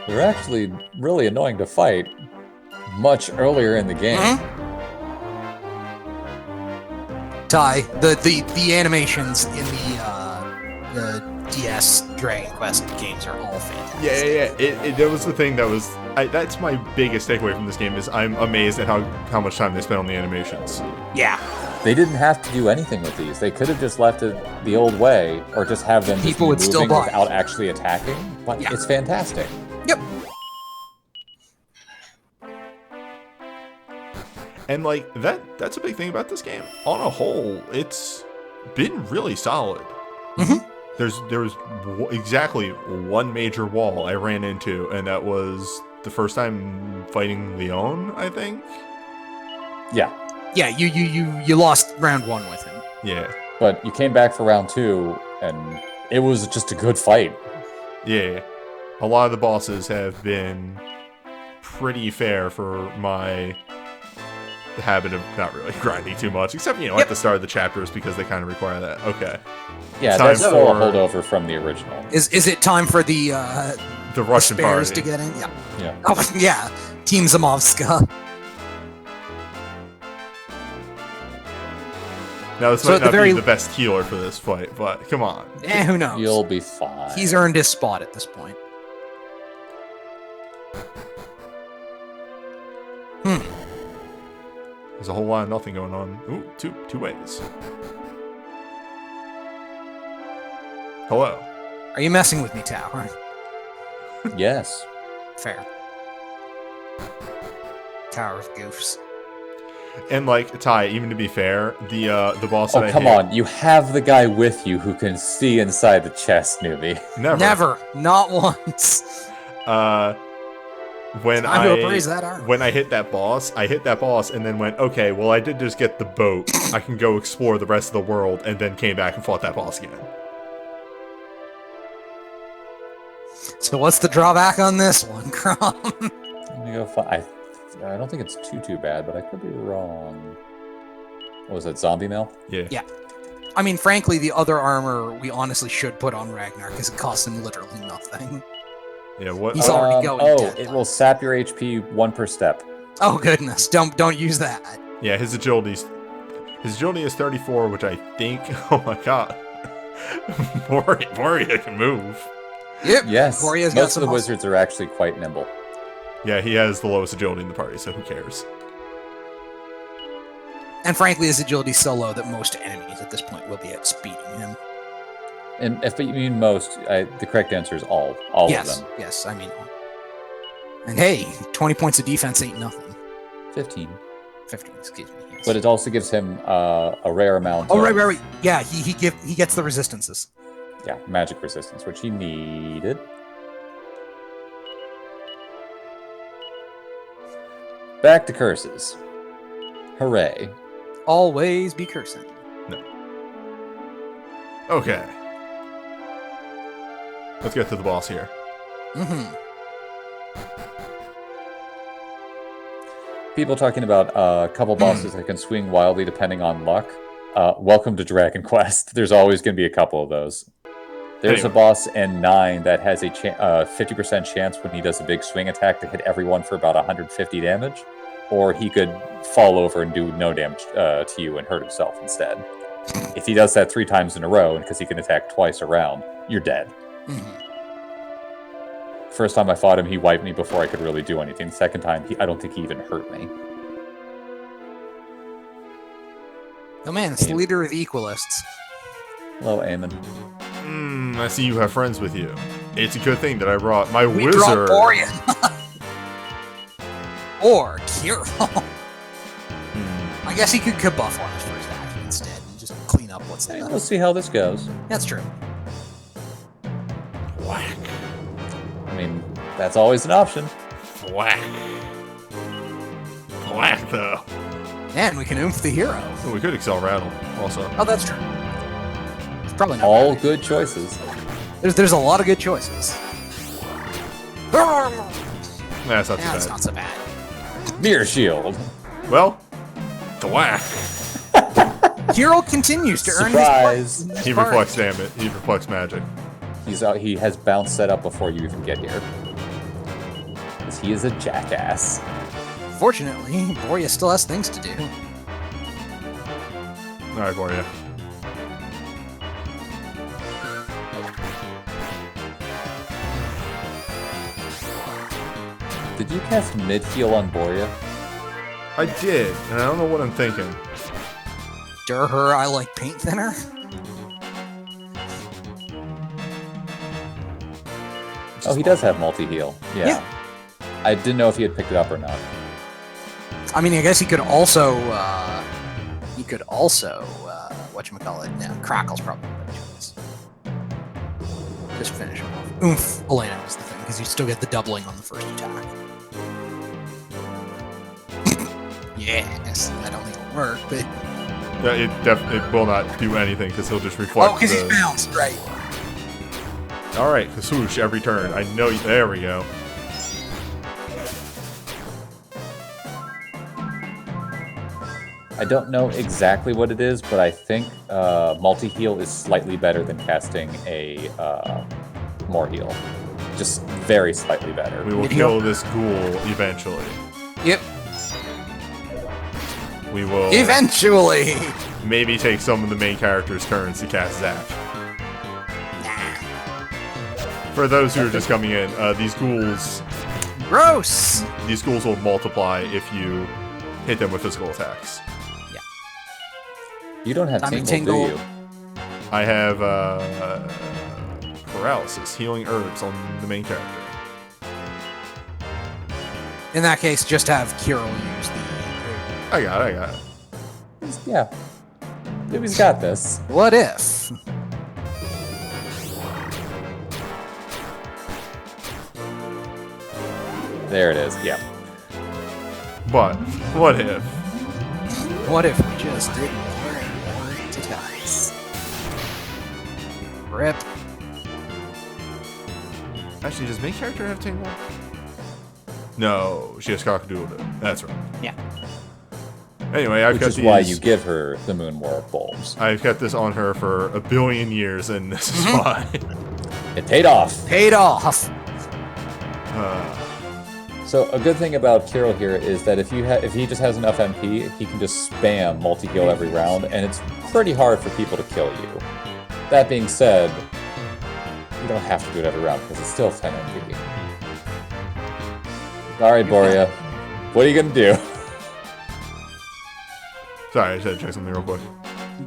They're actually really annoying to fight much earlier in the game. Ty, the animations in the DS Dragon Quest games are all fantastic. Yeah. That was the thing that was. That's my biggest takeaway from this game is I'm amazed at how much time they spent on the animations. Yeah. They didn't have to do anything with these. They could have just left it the old way, or just have them People would just still moving buy. without actually attacking. But Yeah. it's fantastic. Yep. And like that's a big thing about this game. On a whole, it's been really solid. Mm-hmm. There was exactly one major wall I ran into, and that was the first time fighting Leon, I think. Yeah. Yeah, you lost round 1 with him. Yeah. But you came back for round 2, and it was just a good fight. Yeah. A lot of the bosses have been pretty fair for my habit of not really grinding too much, except, at the start of the chapters because they kind of require that. Okay. Yeah, Time that's still a for- holdover from the original. Is it time for the Russian spares party. to get in? Yeah. Yeah. Oh, yeah. Team Zamovska. Now, this So might at the not very- be the best healer for this fight, but come on. Who knows? You'll be fine. He's earned his spot at this point. There's a whole lot of nothing going on. Ooh, two ways. Hello. Are you messing with me, Tower? Yes. Fair. Tower of Goofs. And like Ty, even to be fair, the boss that Oh, I come hit, on. You have the guy with you who can see inside the chest, newbie. Never. Not once. When Time to appraise that armor. when I hit that boss, and then went, okay, well, I did just get the boat. I can go explore the rest of the world, and then came back and fought that boss again. So what's the drawback on this one, Crom? Let me go find. I don't think it's too bad, but I could be wrong. What was that, zombie mail? Yeah. I mean, frankly, the other armor we honestly should put on Ragnar because it costs him literally nothing. Yeah. What? He's already going dead, it though. will sap your HP 1 per step. Oh goodness! Don't use that. Yeah. His agility is 34, which I think. Oh my god. Moria can move. Yep. Yes, Gloria's got most of some the muscle. wizards are actually quite nimble. Yeah, he has the lowest agility in the party, so who cares? And frankly, his agility's so low that most enemies at this point will be outspeeding him. And if you mean most, the correct answer is all Yes. of them. Yes. I mean. And hey, 20 points of defense ain't nothing. 15. 15. Excuse me. Yes. But it also gives him a rare amount. Oh, of, right. Yeah, he gets the resistances. Yeah, magic resistance, which he needed. Back to curses. Hooray. Always be cursing. Okay. Let's get to the boss here. Mm-hmm. People talking about a couple bosses that can swing wildly depending on luck. Welcome to Dragon Quest. There's always going to be a couple of those. There's Anyway. a boss in 9 that has a 50% chance when he does a big swing attack to hit everyone for about 150 damage. Or he could fall over and do no damage to you and hurt himself instead. If he does that 3 times in a row, because he can attack twice a round, you're dead. Mm-hmm. First time I fought him, he wiped me before I could really do anything. Second time, I don't think he even hurt me. Oh man, it's the leader of the Equalists. Hello, Eamon. I see you have friends with you. It's a good thing that I brought my We wizard. brought Orion. Or Kiro. I guess he could buff on his first action instead and just clean up what's there. We'll see how this goes. That's true. Whack. I mean, that's always an option. Whack. Whack, though. And we can oomph the hero. Oh, we could Excel Rattle also. Oh, that's true. It's probably not All bad. good choices. There's a lot of good choices. That's not too That's bad. not so bad. Mirror Shield. Well, the whack. Hero continues to Surprise. earn his He part. reflects damage. He reflects magic. He's out. He has bounce set up before you even get here. Because he is a jackass. Fortunately, Boria still has things to do. All right, Boria. Did you cast mid-heal on Boria? I did, and I don't know what I'm thinking. Durher, I like paint thinner. Oh, he does have multi-heal. Yeah. I didn't know if he had picked it up or not. I mean, I guess he could also, whatchamacallit, yeah, Crackle's probably the better choice. Just finish him off. Oomph, Elena was the thing, because you still get the doubling on the first attack. Yes, I don't think it'll work, but... Yeah, it will not do anything because he'll just reflect. Oh, because he's bounced, right. All right, swoosh every turn. I know. There we go. I don't know exactly what it is, but I think multi-heal is slightly better than casting a more heal. Just very slightly better. We will Mid-heal? kill this ghoul eventually. Yep. We will Eventually! maybe take some of the main characters' turns to cast Zap. For those who are just coming in, these ghouls Gross! will multiply if you hit them with physical attacks. You don't have Diamond tingle, do Tingle. you? I have paralysis, healing herbs on the main character. In that case, just have Kirill use the... I got it. Yeah. He's got this. What if? There it is. Yeah. But what if? What if we just didn't learn to dice? Rip. Actually, does main character have tingle? No, she has cockadoodle. That's right. Yeah. Anyway, I've Which got is these. why you give her the Moonwar bulbs. I've kept this on her for 1 billion years, and this is why. It paid off. Paid off. So a good thing about Kirill here is that if he just has enough MP, he can just spam multi-heal every round, and it's pretty hard for people to kill you. That being said, you don't have to do it every round because it's still 10 MP. Alright, Boria. What are you gonna do? Sorry, I just had to check something real quick.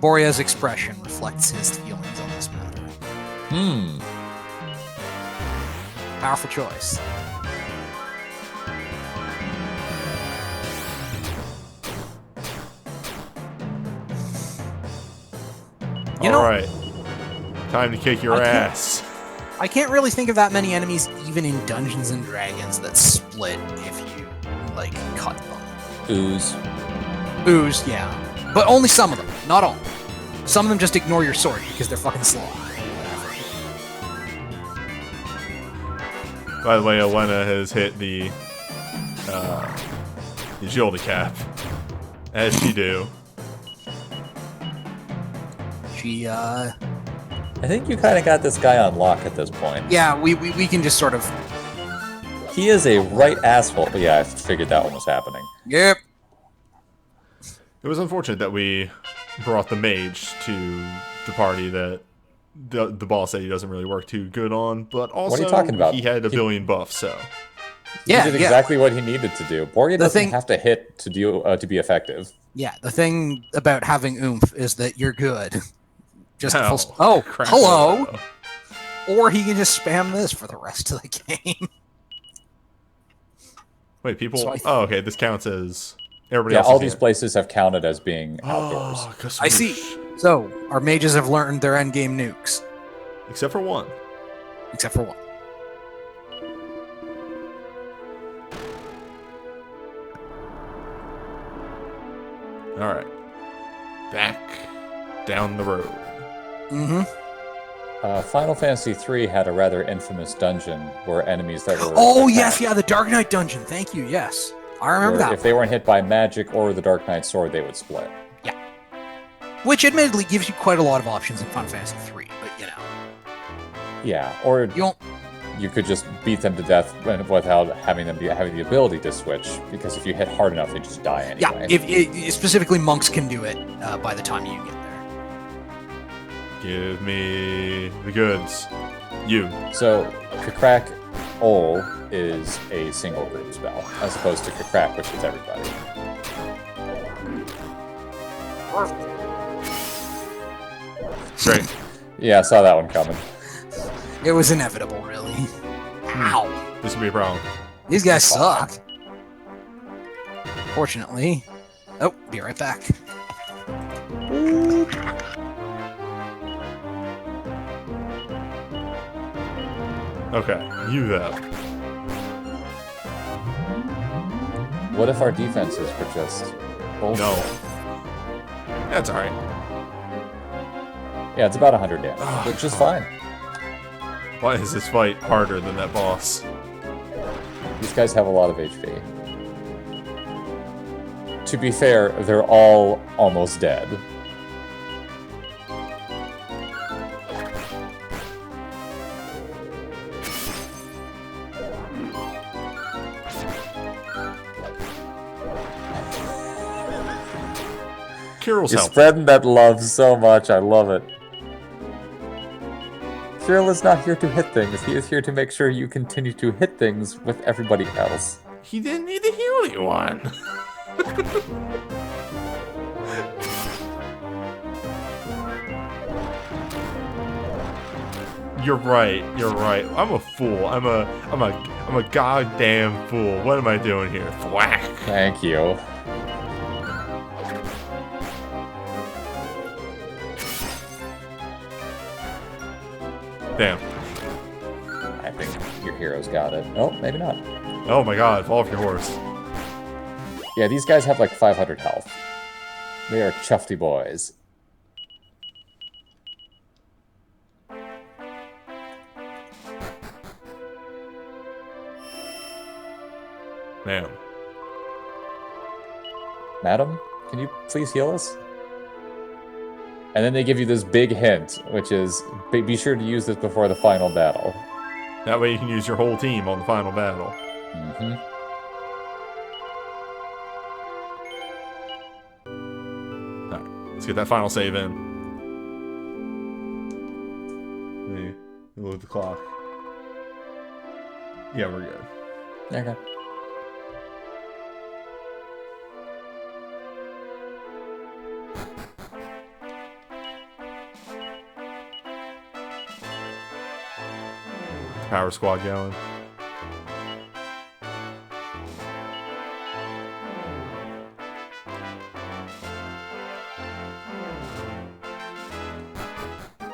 Boria's expression reflects his feelings on this matter. Powerful choice. You know, All right, time to kick your I can't- ass. I can't really think of that many enemies, even in Dungeons and Dragons, that split if you, like, cut them. Ooze. Ooze, yeah. But only some of them, not all. Some of them just ignore your sword because they're fucking slow. By the way, Elena has hit the agility cap, as she do. She, I think you kind of got this guy on lock at this point. yeah, we can just sort of... He is a right asshole. But yeah, I figured that one was happening. Yep. It was unfortunate that we brought the mage to the party that the boss said he doesn't really work too good on, but also What are you talking about? he had 1 billion buffs, so. Yeah, He did yeah. exactly what he needed to do. Boria doesn't thing- have to hit to do to be effective. Yeah, the thing about having oomph is that you're good. Just Oh, oh, crap. hello! Or he can just spam this for the rest of the game. Wait, people. So Oh, okay. This counts as everybody Yeah, else. all is these here. places have counted as being outdoors. Oh, I see. So, our mages have learned their endgame nukes. Except for one. Except for one. All right. Back down the road. Mm-hmm. Final Fantasy III had a rather infamous dungeon where enemies that were Oh, attacked, yes, yeah, the Dark Knight dungeon. Thank you, yes. I remember where that if they weren't hit by magic or the Dark Knight sword, they would split. Yeah. Which admittedly gives you quite a lot of options in Final Fantasy III, but you know. Yeah, or You don't... you could just beat them to death without having them having the ability to switch, because if you hit hard enough, they just die anyway. Yeah, specifically monks can do it by the time you get there. Give me the goods. You. So, Kakrak Ol is a single group spell, as opposed to Kakrak, which is everybody. Great. Yeah, I saw that one coming. It was inevitable, really. Ow! This would be a problem. These guys suck. Fortunately. Oh, be right back. Okay, you that. What if our defenses were just bullshit? No. That's alright. Yeah, it's about 100 damage, which is fine. Why is this fight harder than that boss? These guys have a lot of HP. To be fair, they're all almost dead. Kirill's You're help. spreading that love so much, I love it. Kirill is not here to hit things, he is here to make sure you continue to hit things with everybody else. He didn't need to heal you on. You're right. You're right. I'm a fool. I'm a goddamn fool. What am I doing here? Thwack. Thank you. Damn. I think your hero's got it. Oh, maybe not. Oh my god, fall off your horse. Yeah, these guys have like 500 health. They are chufty boys. Damn. Madam, can you please heal us? And then they give you this big hint, which is, be sure to use this before the final battle. That way you can use your whole team on the final battle. Mm-hmm. Alright, let's get that final save in. Let me look at the clock. Yeah, we're good. Okay. Power squad going.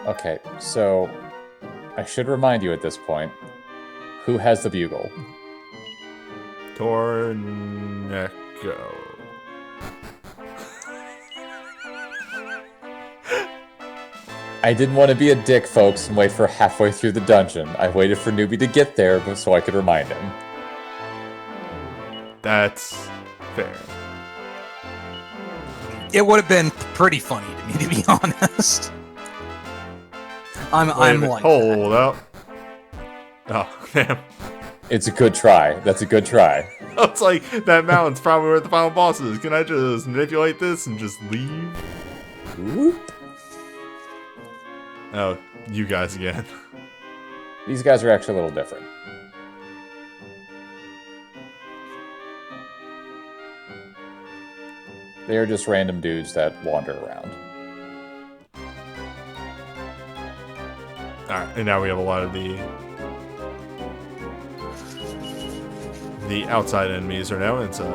Okay, so I should remind you at this point, who has the bugle? Torneko. I didn't want to be a dick, folks, and wait for halfway through the dungeon. I waited for Newbie to get there so I could remind him. That's fair. It would have been pretty funny to me, to be honest. I'm like hold up. Oh, damn. It's a good try. That's a good try. It's like, that mountain's probably where the final boss is. Can I just manipulate this and just leave? Whoop. Oh, you guys again. These guys are actually a little different. They are just random dudes that wander around. Alright, and now we have a lot of the outside enemies are now inside.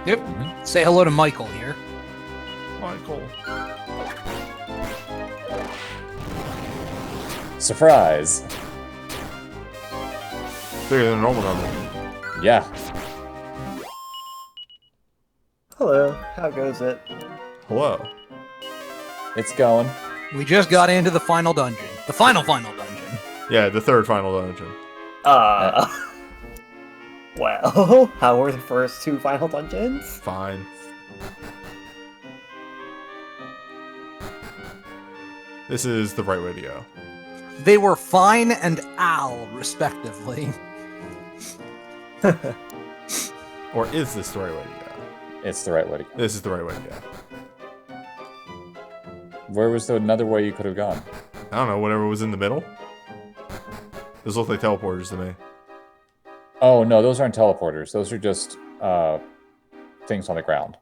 Yep. Mm-hmm. Say hello to Michael here. Michael. Surprise! Bigger than a normal number. Yeah. Hello, how goes it? Hello. It's going. We just got into the final dungeon. The final dungeon. Yeah, the third final dungeon. Well, how were the first 2 final dungeons? Fine. This is the right way to go. They were Fine and Al, respectively. Or is this the right way to go? It's the right way to go. This is the right way to go. Where was the another way you could have gone? I don't know, whatever was in the middle. Those look like teleporters to me. Oh, no, those aren't teleporters. Those are just things on the ground.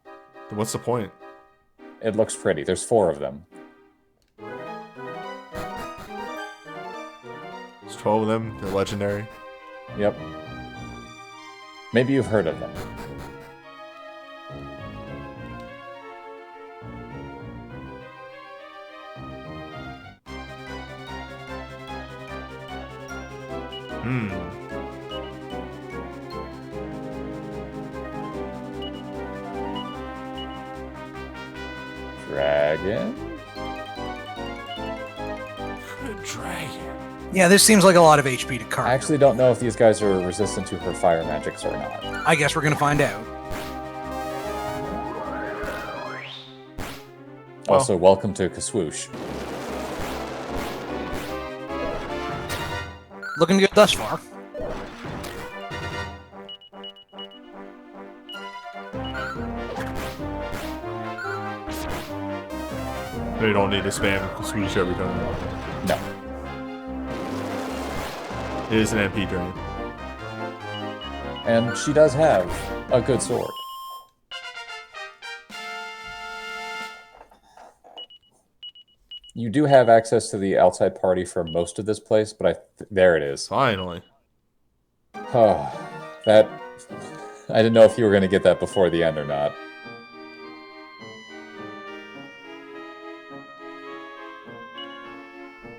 What's the point? It looks pretty. There's 4 of them. There's 12 of them. They're legendary. Yep. Maybe you've heard of them. Dragon? Good dragon. Yeah, this seems like a lot of HP to carve. I actually don't know if these guys are resistant to her fire magics or not. I guess we're gonna find out. Also, welcome to Kaswoosh. Looking good thus far. They don't need to spam Swedish every time. No. It is an MP drain. And she does have a good sword. You do have access to the outside party for most of this place, but there it is. Finally. Oh, that... I didn't know if you were going to get that before the end or not.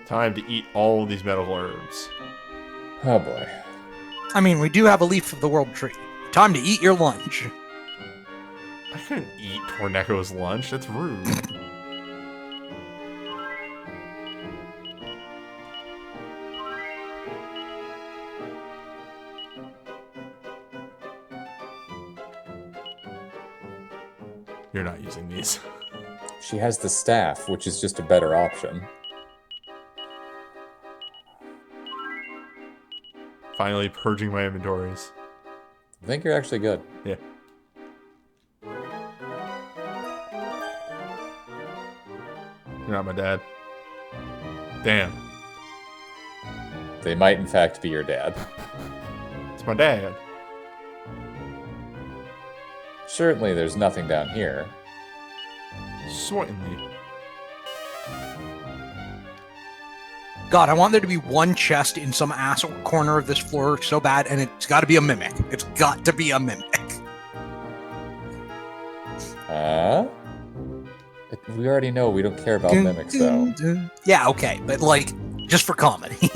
Time to eat all these medical herbs. Oh boy. I mean, we do have a leaf of the world tree. Time to eat your lunch. I couldn't eat Torneko's lunch. That's rude. You're not using these. She has the staff, which is just a better option. Finally purging my inventories. I think you're actually good. Yeah. You're not my dad. Damn. They might, in fact, be your dad. It's my dad. Certainly, there's nothing down here. Certainly. God, I want there to be one chest in some asshole corner of this floor so bad, and it's got to be a mimic. It's got to be a mimic. We already know we don't care about mimics, though. Yeah, okay, but like, just for comedy.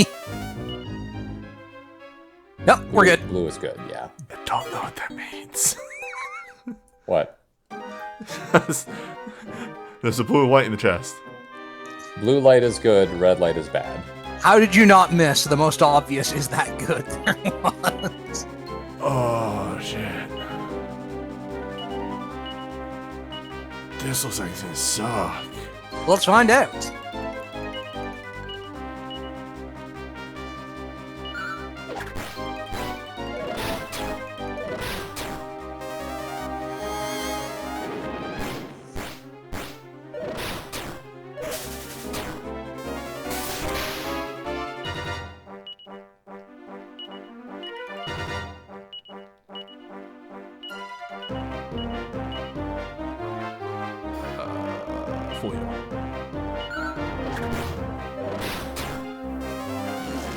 Nope, we're good. Blue is good, yeah. I don't know what that means. What? There's a blue light in the chest. Blue light is good, red light is bad. How did you not miss? The most obvious is that good there was. Oh, shit. This looks like it's gonna suck. Let's find out.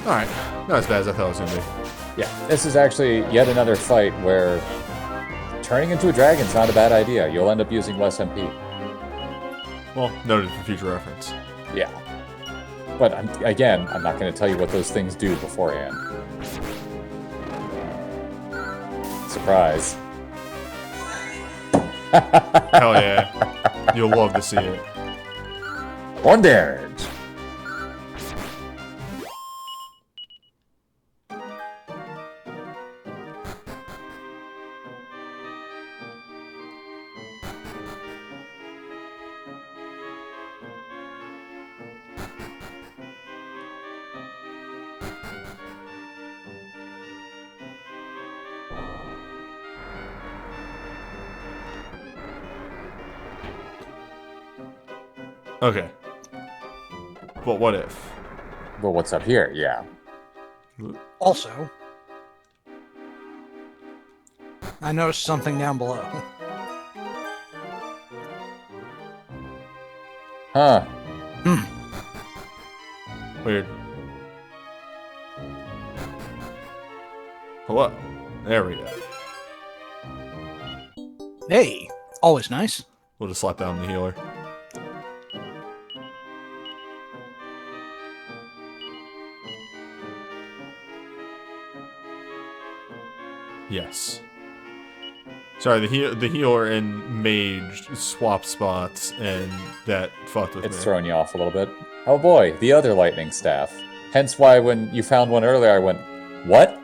Alright, not as bad as I thought it was going to be. Yeah, this is actually yet another fight where turning into a dragon's not a bad idea. You'll end up using less MP. Well, noted for future reference. Yeah. But again, I'm not going to tell you what those things do beforehand. Surprise. Hell yeah. You'll love to see it. Wondered. Okay. But what if? Well, what's up here? Yeah. Also, I noticed something down below. Huh. Weird. Hello. There we go. Hey, always nice. We'll just slap down the healer. Yes. Sorry, the healer and mage swap spots, and that fucked with me. It's throwing you off a little bit. Oh boy, the other lightning staff. Hence why when you found one earlier, I went, what?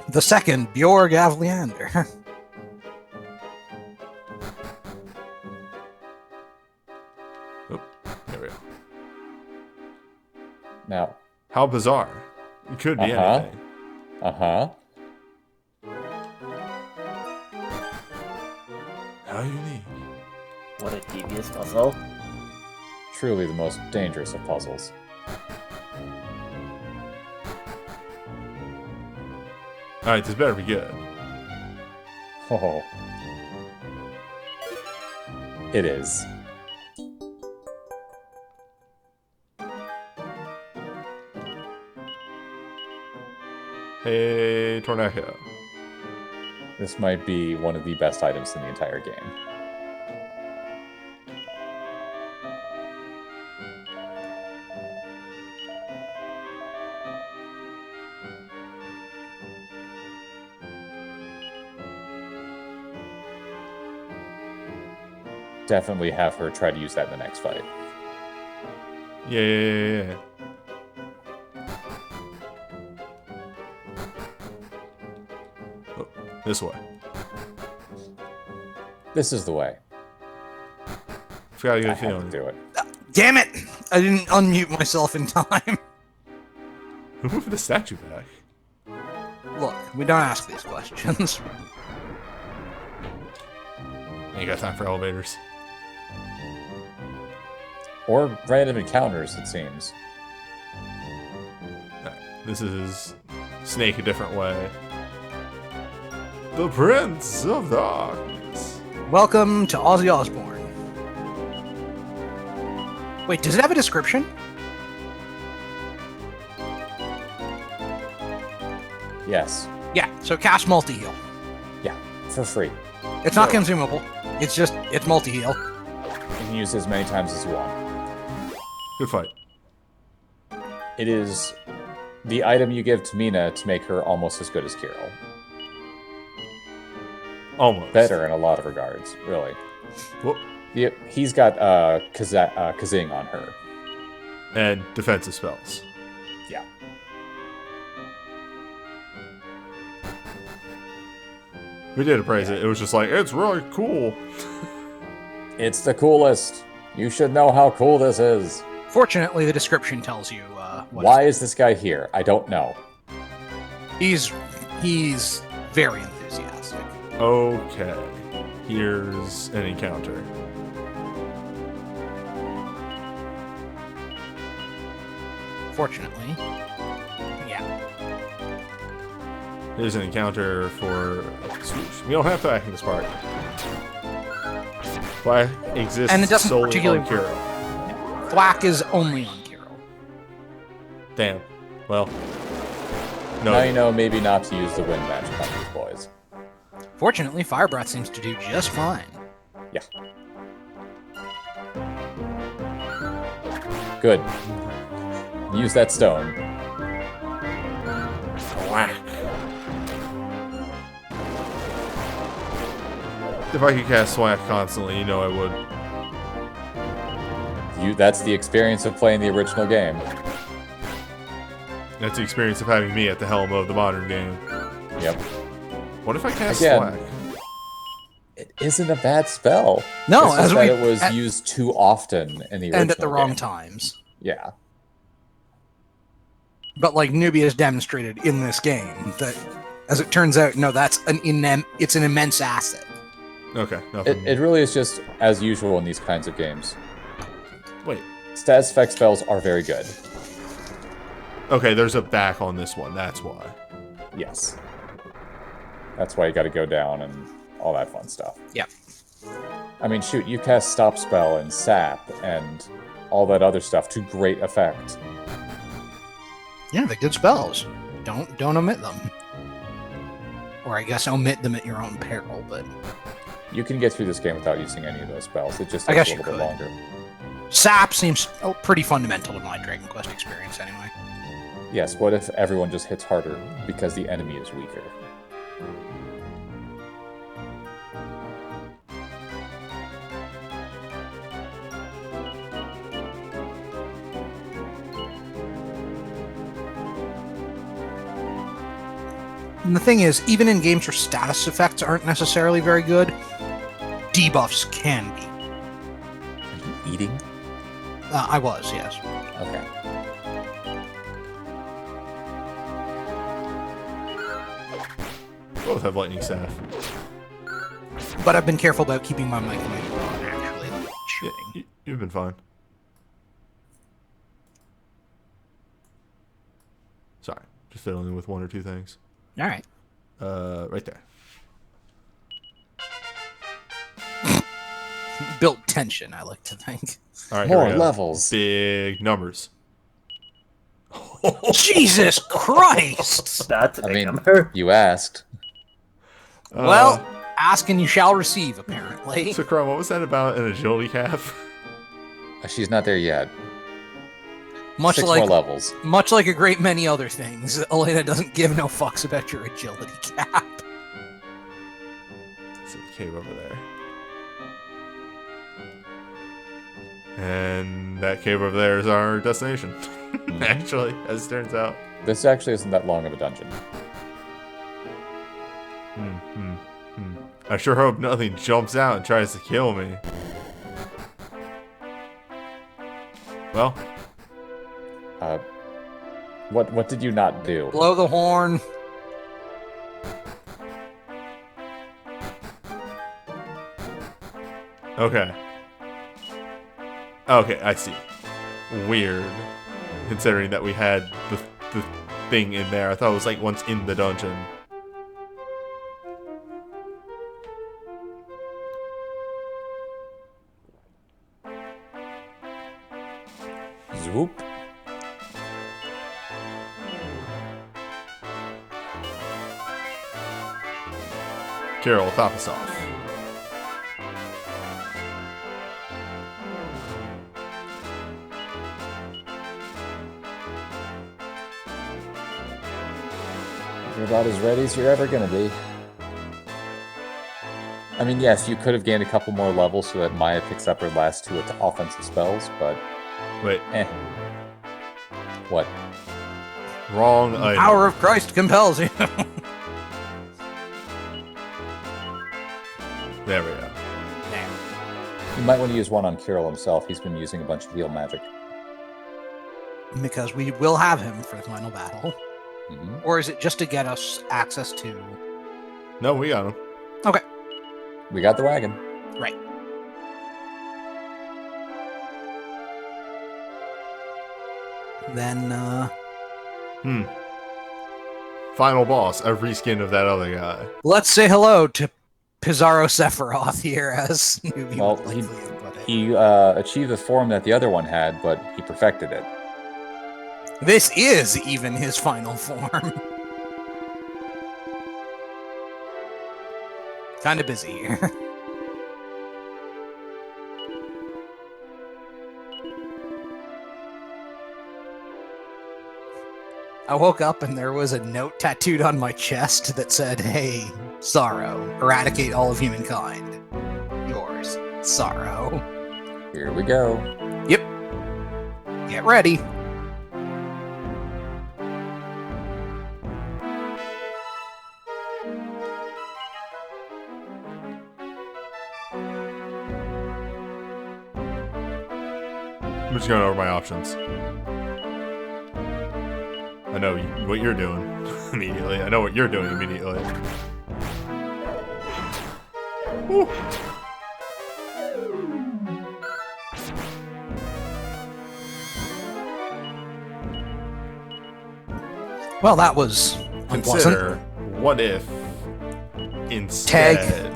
The second, Bjorg Avliander. Oh, there we go. Now. How bizarre. It could be anything. Uh-huh. How unique. What a devious puzzle. Truly the most dangerous of puzzles. Alright, this better be good. Oh. It is. Hey, Torneko. This might be one of the best items in the entire game. Definitely have her try to use that in the next fight. Yeah. Oh, this way. This is the way. Forgot to I get a have to feeling. do it. Damn it! I didn't unmute myself in time. Who moved the statue back? Look, we don't ask these questions. Ain't got time for elevators. Or random encounters, it seems. Alright, this is Snake a different way. The Prince of Darkness. Welcome to Ozzy Osbourne. Wait, does it have a description? Yes. Yeah, so cast multi-heal. Yeah, for free. It's not consumable. It's multi-heal. You can use it as many times as you want. Good fight. It is the item you give to Mina to make her almost as good as Kirill. Almost. Better in a lot of regards, really. Whoop. He's got Kazing on her. And defensive spells. Yeah. We did appraise it. It was just like, it's really cool. It's the coolest. You should know how cool this is. Fortunately, the description tells you what. Why is this guy here? I don't know. He's very enthusiastic. Okay. Here's an encounter. Fortunately, yeah. Here's an encounter for swoosh. We don't have to act in this part. Why exists And it doesn't solely particularly on Kirill. Thwack is only on Kirill. Damn. Well. No. Now you know maybe not to use the wind magic on these boys. Fortunately, Fire Breath seems to do just fine. Yeah. Good. Use that stone. If I could cast Swack constantly, you know I would. That's the experience of playing the original game. That's the experience of having me at the helm of the modern game. Yep. What if I cast Again, Swack? It isn't a bad spell. No, it's just that it was used too often in the original and at the wrong game. times. Yeah. But like Newbie has demonstrated in this game that, as it turns out, no, it's an immense asset. Okay. It really is just as usual in these kinds of games. Wait. Status effect spells are very good. Okay, there's a back on this one. That's why. Yes. That's why you got to go down and all that fun stuff. Yep. I mean, shoot, you cast Stop Spell and Sap and all that other stuff to great effect. Yeah, they're good spells. Don't omit them. Or I guess omit them at your own peril, but... You can get through this game without using any of those spells. It just I takes guess a little bit longer. Sap seems pretty fundamental to my Dragon Quest experience, anyway. Yes, what if everyone just hits harder because the enemy is weaker? And the thing is, even in games where status effects aren't necessarily very good, debuffs can be. Are you eating? I was, yes. Okay. Both have lightning staff. But I've been careful about keeping my mic on actually shooting. Yeah, you've been fine. Sorry, just fiddling with one or two things. All right. Right there. Built tension, I like to think. All right, More here we go. levels. Big numbers. Jesus Christ! That's a I big mean, number. you asked. Well, ask and you shall receive, apparently. So, Chrome, what was that about an agility cap? She's not there yet. Much 6 like more levels. Much like a great many other things, Elena doesn't give no fucks about your agility cap. Let's see the cave over there. And that cave over there is our destination. Actually, as it turns out. This actually isn't that long of a dungeon. I sure hope nothing jumps out and tries to kill me. Well. What did you not do? Blow the horn. Okay. Okay, I see. Weird. Considering that we had the thing in there. I thought it was like once in the dungeon. Zoop. Carol, top us off. You're about as ready as you're ever gonna be. I mean, yes, you could have gained a couple more levels so that Maya picks up her last 2 offensive spells, but... Wait. What? Wrong The item. power of Christ compels you. There we go. You might want to use one on Kirill himself. He's been using a bunch of heal magic. Because we will have him for the final battle. Mm-hmm. Or is it just to get us access to... No, we got him. Okay. We got the wagon. Right. Then, Final boss, a reskin of that other guy. let's say hello to Pizarro Sephiroth here, as Newbie Well, would likely put it. He achieved the form that the other one had, but he perfected it. This is even his final form. Kind of busy here. I woke up and there was a note tattooed on my chest that said, "Hey, Sorrow. Eradicate all of humankind. Yours, Sorrow. Here we go. Yep. Get ready. I'm just going over my options. I know what you're doing immediately. I know what you're doing immediately. Woo. Well, that was Consider unpleasant. what if instead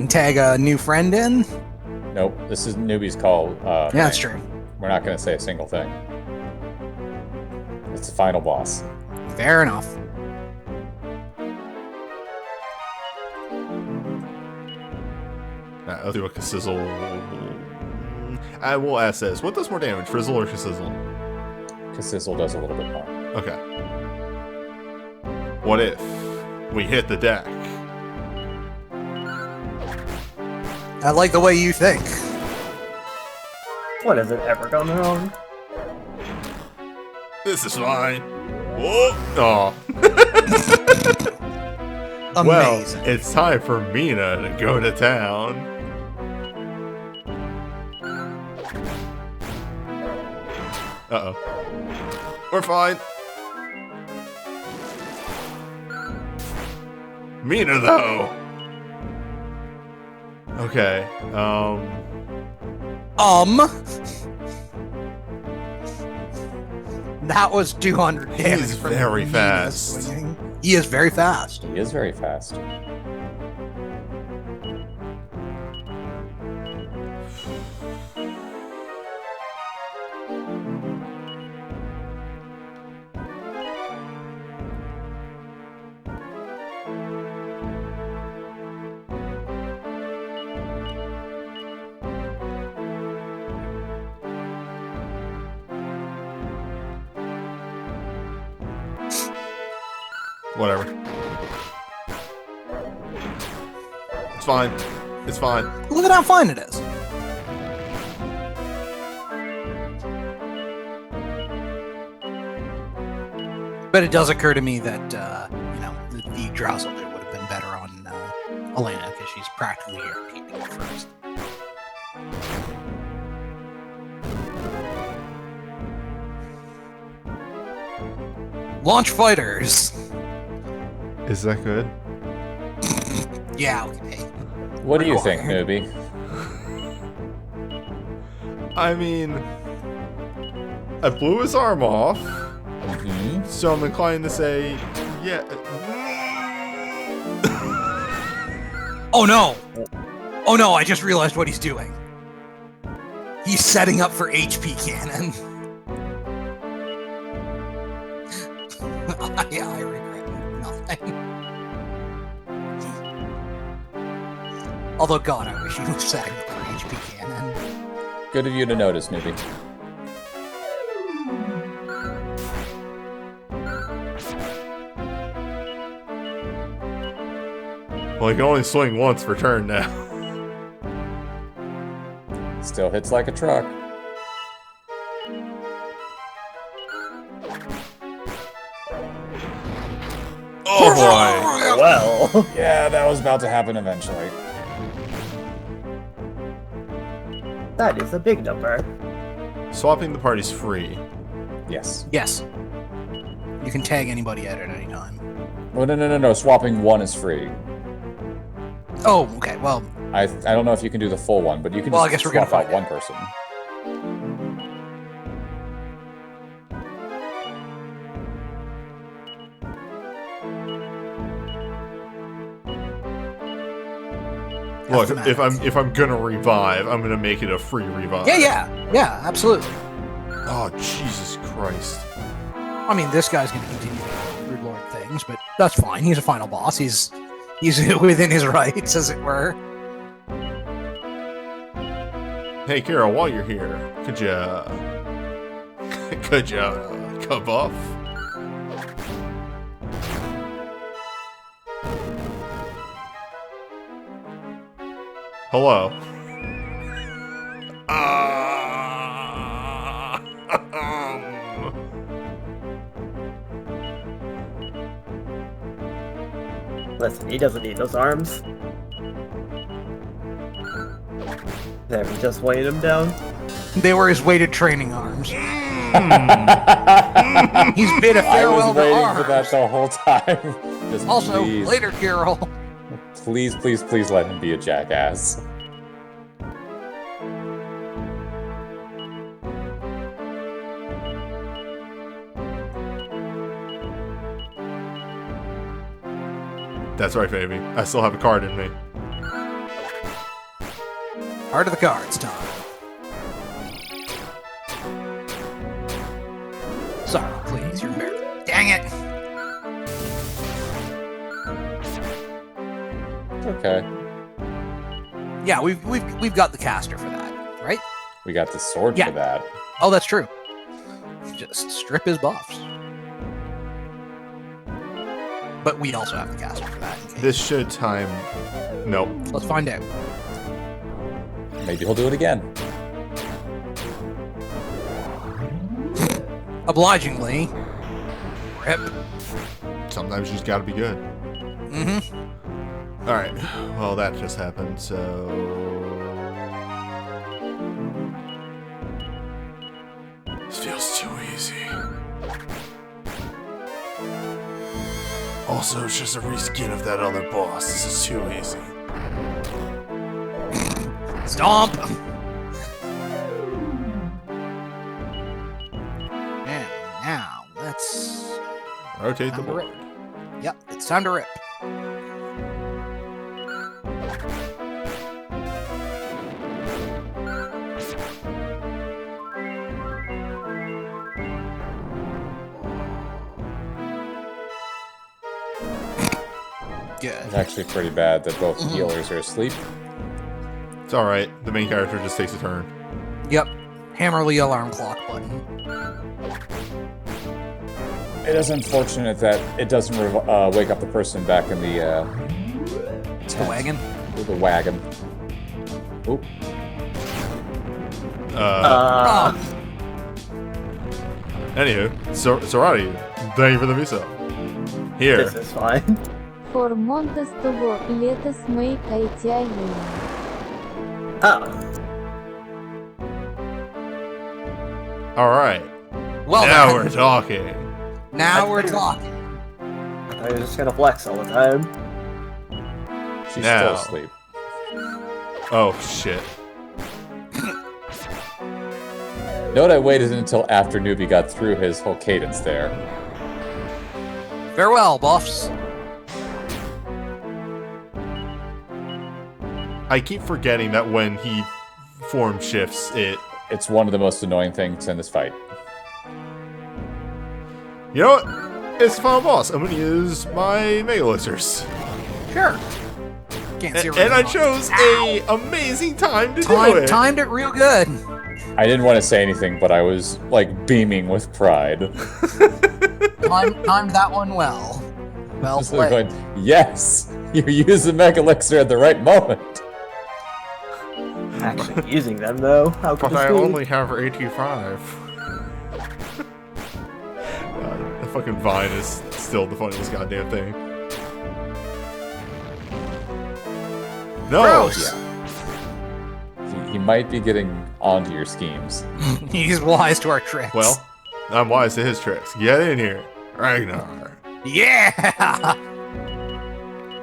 Tag a new friend in? Nope, this is newbie's call. Yeah, that's true. We're not going to say a single thing. It's the final boss. Fair enough. I'll do a sizzle. I will ask this. What does more damage, Frizzle or Sizzle? Sizzle does a little bit more. Okay. What if we hit the deck? I like the way you think. What has it ever gone wrong? This is fine. Whoa. Oh. Amazing. Well, it's time for Mina to go to town. Uh-oh. We're fine. Mina, though. Okay. That was 200 damage. He's from very Nina fast. swinging. He is very fast. He is very fast. Whatever. It's fine. It's fine. Look at how fine it is. But it does occur to me that, the Drowsel would have been better on Elena, because she's practically here keeping it first. Launch fighters! Is that good? Yeah, okay. What do you think, newbie? I mean, I blew his arm off, so I'm inclined to say, yeah. Oh no! Oh no, I just realized what he's doing. He's setting up for HP cannon. I regret nothing. Although, God, I wish he was setting up for HP cannon. Good of you to notice, newbie. Well, he can only swing once per turn now. Still hits like a truck. Oh boy! Well, Yeah, that was about to happen eventually. that is a big number. Swapping the party's free. Yes. Yes. You can tag anybody at any time. Well, no. Swapping one is free. Oh, okay, well, I don't know if you can do the full one, but you can Well, I just guess we're gonna swap out find one person. Look, mathematics. if I'm gonna revive, I'm gonna make it a free revive. Yeah, absolutely. Oh Jesus Christ! I mean, this guy's going to continue to do Rude Lord things, but that's fine. He's a final boss. He's within his rights, as it were. Hey, Carol, while you're here, could you come off? Hello. Listen, he doesn't need those arms. There, we just weighed him down. They were his weighted training arms. He's bid a I farewell was waiting to arms. for that the whole time. Just Also, please, later, Carol. please, please, please let him be a jackass. That's right, baby. I still have a card in me. Heart of the cards time. Sorry, please, you're married. Dang it! It's okay. Yeah, we've got the caster for that, right? We got the sword Yeah. for that. Oh, that's true. Just strip his buffs. But we also have the caster for that. in case. This should time. Nope. Let's find out. Maybe he'll do it again. Obligingly. Rip. Sometimes you just gotta be good. Mm-hmm. Alright. Well, that just happened, so. This feels too easy. Also, it's just a reskin of that other boss. This is too easy. Stomp! And now, let's... Rotate the Time to board. rip. Yep, it's time to rip. Good. It's actually pretty bad that both healers are asleep. It's alright. The main character just takes a turn. Yep. Hammer the alarm clock button. It is unfortunate that it doesn't wake up the person back in the The tent. wagon. The wagon. Oop. Anywho, Sorati, thank you for the visa. Here. This is fine. Формонта с того лето с моей кайтягой. Oh. Alright. Well, Now then. we're talking. Now we're talking. I was just gonna flex all the time. She's Now. still asleep. Oh, shit. Note I waited until after Newbie got through his whole cadence there. Farewell, buffs. I keep forgetting that when he form shifts, It's one of the most annoying things in this fight. You know what? It's the final boss. I'm gonna use my Mega Elixirs. Sure. Can't see And I chose a amazing time to do it. Timed it real good. I didn't want to say anything, but I was, like, beaming with pride. Timed that one well. Well Just like played. going, yes! You used the Mega Elixir at the right moment! Actually using them though. How could But I this be? only have 85. The fucking Vine is still the funniest goddamn thing. No! Gross. He might be getting onto your schemes. He's wise to our tricks. Well, I'm wise to his tricks. Get in here. Ragnar. Yeah!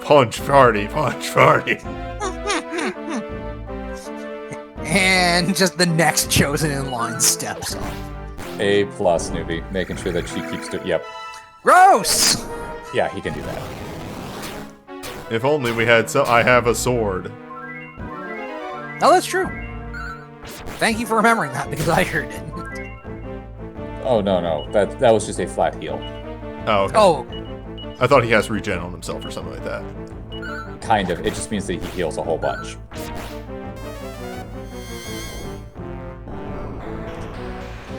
Punch party, punch party. And just the next chosen in line steps up. A plus Newbie, making sure that she keeps doing. Yep. Gross! Yeah, he can do that. If only we had I have a sword. Oh, that's true. Thank you for remembering that, because I sure didn't. Oh no, that was just a flat heal. Oh, okay. Oh, I thought he has regen on himself or something like that. Kind of. It just means that he heals a whole bunch.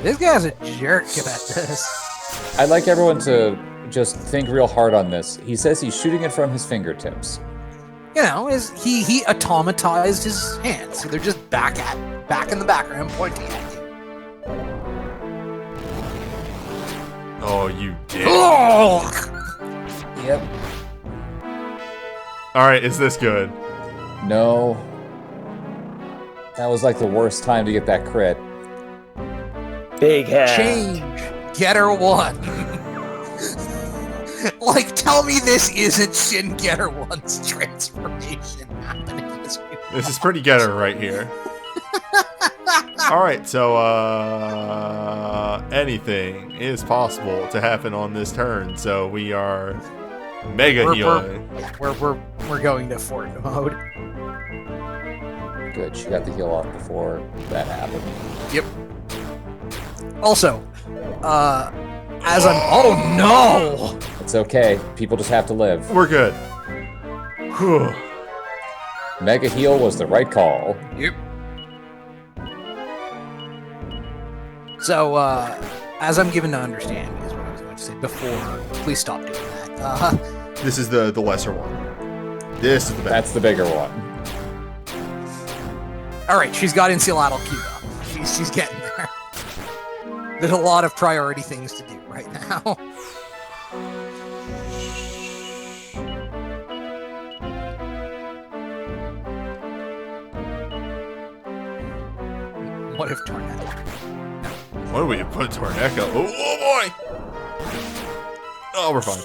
this guy's a jerk about this. I'd like everyone to just think real hard on this. He says he's shooting it from his fingertips. you know, is he automatized his hands, so they're just back in the background pointing at you. Oh, you dick. Yep. Alright, is this good? No. That was like the worst time to get that crit. Big head. Change. Getter 1. Like, tell me this isn't Shin Getter 1's transformation happening this week. This is pretty getter right here. Alright, so, anything is possible to happen on this turn, so we are mega healing. We're going to fort mode. Good, she got the heal off before that happened. Yep. Also, as I'm... Oh, no! It's okay. People just have to live. We're good. Whew. Mega heal was the right call. Yep. So, as I'm given to understand, is what I was going to say before. Please stop doing that. This is the lesser one. This is the best. That's the bigger one. Alright, she's got Insulatl queued up. She's getting there. There's a lot of priority things to do right now. What if Torneko? What do we put Torneko? Oh boy! Oh, we're fine.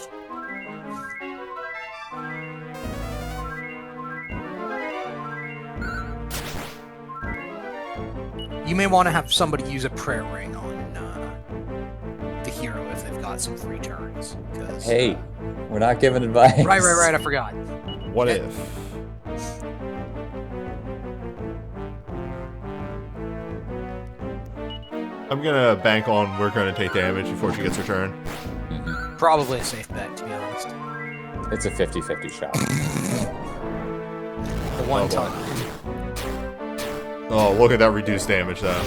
You may want to have somebody use a prayer ring on the hero if they've got some free turns. Hey, we're not giving advice. Right, I forgot. What if? I'm gonna bank on we're gonna take damage before she gets her turn. Mm-hmm. Probably a safe bet, to be honest. It's a 50-50 shot. The one time. Oh, look at that reduced damage, though.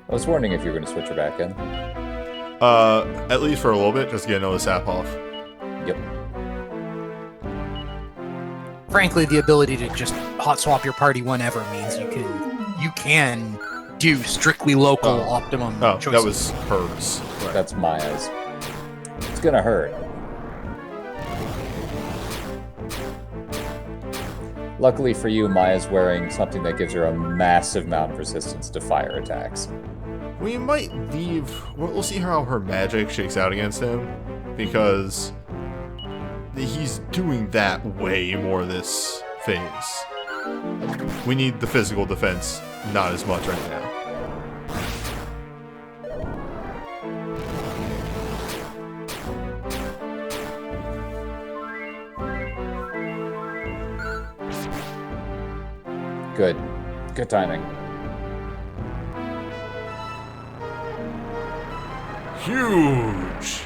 I was wondering if you were going to switch her back in. At least for a little bit, just to get another sap off. Yep. Frankly, the ability to just hot swap your party whenever means you can do strictly local optimum choices. That was hers. Right. That's Maya's. It's gonna hurt. Luckily for you, Maya's wearing something that gives her a massive amount of resistance to fire attacks. We might leave... We'll see how her magic shakes out against him, because he's doing that way more this phase. We need the physical defense, not as much right now. Good. Good timing. Huge!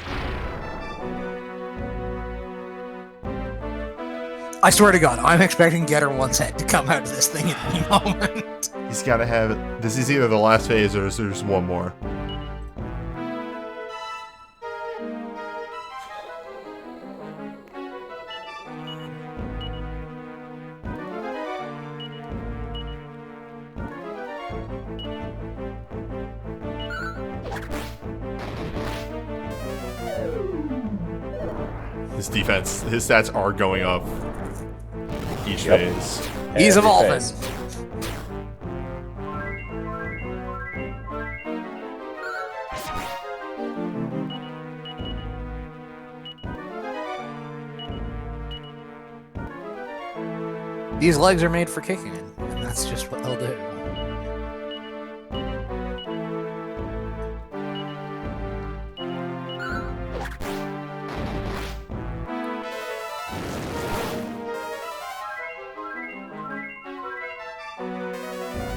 I swear to God, I'm expecting Getter One's head to come out of this thing at any moment. He's gotta have it. This is either the last phase or there's one more. His defense, his stats are going up each phase. He's Every evolving. phase. These legs are made for kicking it, and that's just what they'll do.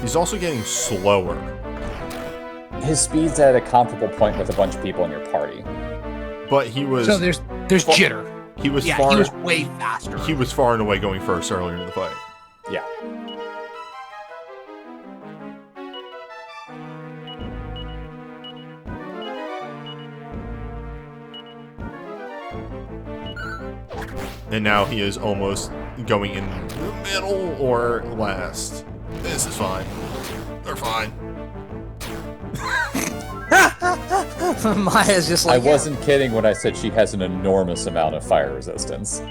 He's also getting slower. His speed's at a comparable point with a bunch of people in your party. But he was... So there's jitter. He was Yeah, far... he was way faster. He was far and away going first earlier in the fight. Yeah. And now he is almost going in the middle or last. This is fine. They're fine. Maya's just like, I wasn't kidding when I said she has an enormous amount of fire resistance.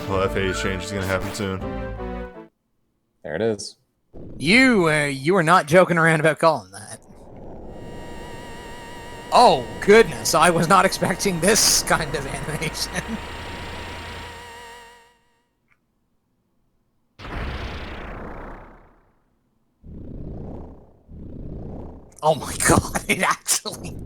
Well, that phase change is going to happen soon. There it is. You were not joking around about calling that. Oh, goodness, I was not expecting this kind of animation. Oh my god, it actually...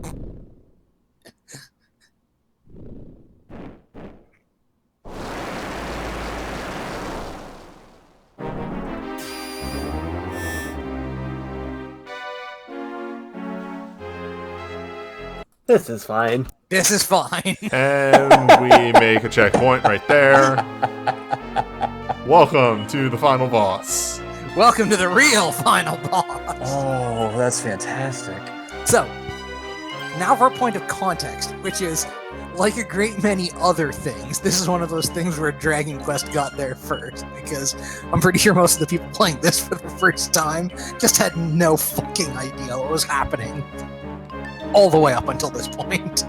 This is fine. This is fine. And we make a checkpoint right there. Welcome to the final boss. Welcome to the real final boss. Oh, that's fantastic. So, now for a point of context, which is, like a great many other things, this is one of those things where Dragon Quest got there first, because I'm pretty sure most of the people playing this for the first time just had no fucking idea what was happening. All the way up until this point.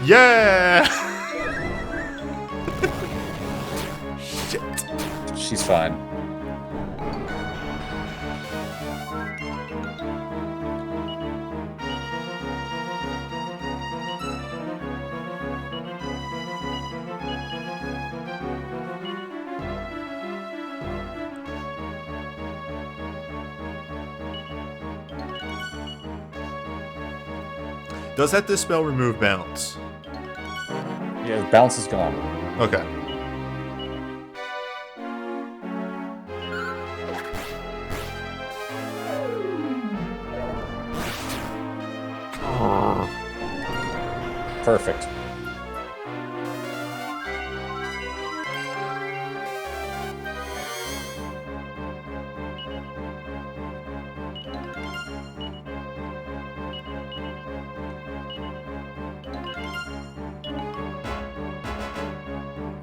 Yeah! Shit. She's fine. Does that dispel remove bounce? Yeah, the bounce is gone. Okay. Perfect.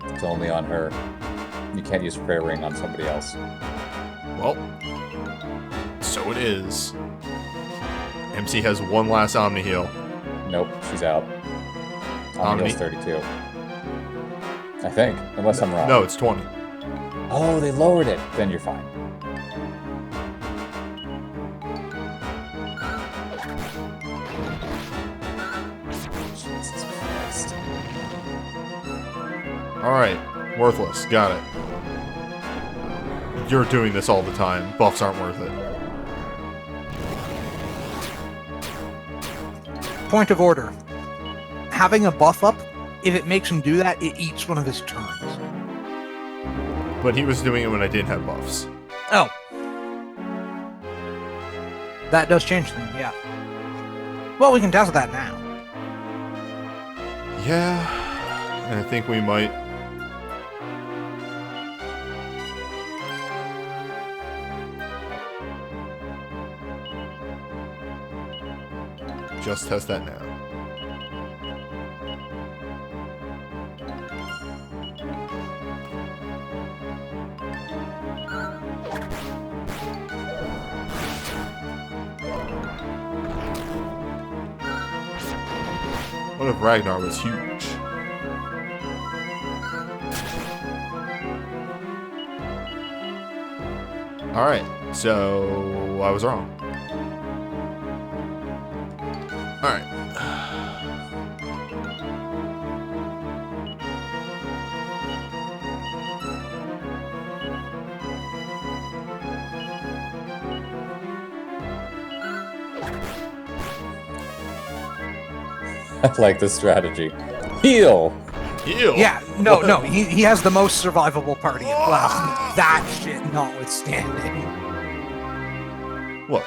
It's only on her. You can't use prayer ring on somebody else. Well, so it is. MC has one last Omni heal. Nope, she's out. Omni? Omni's 32. I think, unless I'm wrong. No, it's 20. Oh, they lowered it. Then you're fine. Jesus Christ. Alright, worthless. Got it. You're doing this all the time. Buffs aren't worth it. Point of order. Having a buff up, if it makes him do that, it eats one of his turns. But he was doing it when I didn't have buffs. Oh. That does change things, yeah. Well, we can test that now. Yeah, and I think we might. Just test that now. What if Ragnar was huge? Alright, so I was wrong. Alright. I like this strategy. Heal! Heal! Yeah, no, he has the most survivable party. Well, that shit notwithstanding. Look.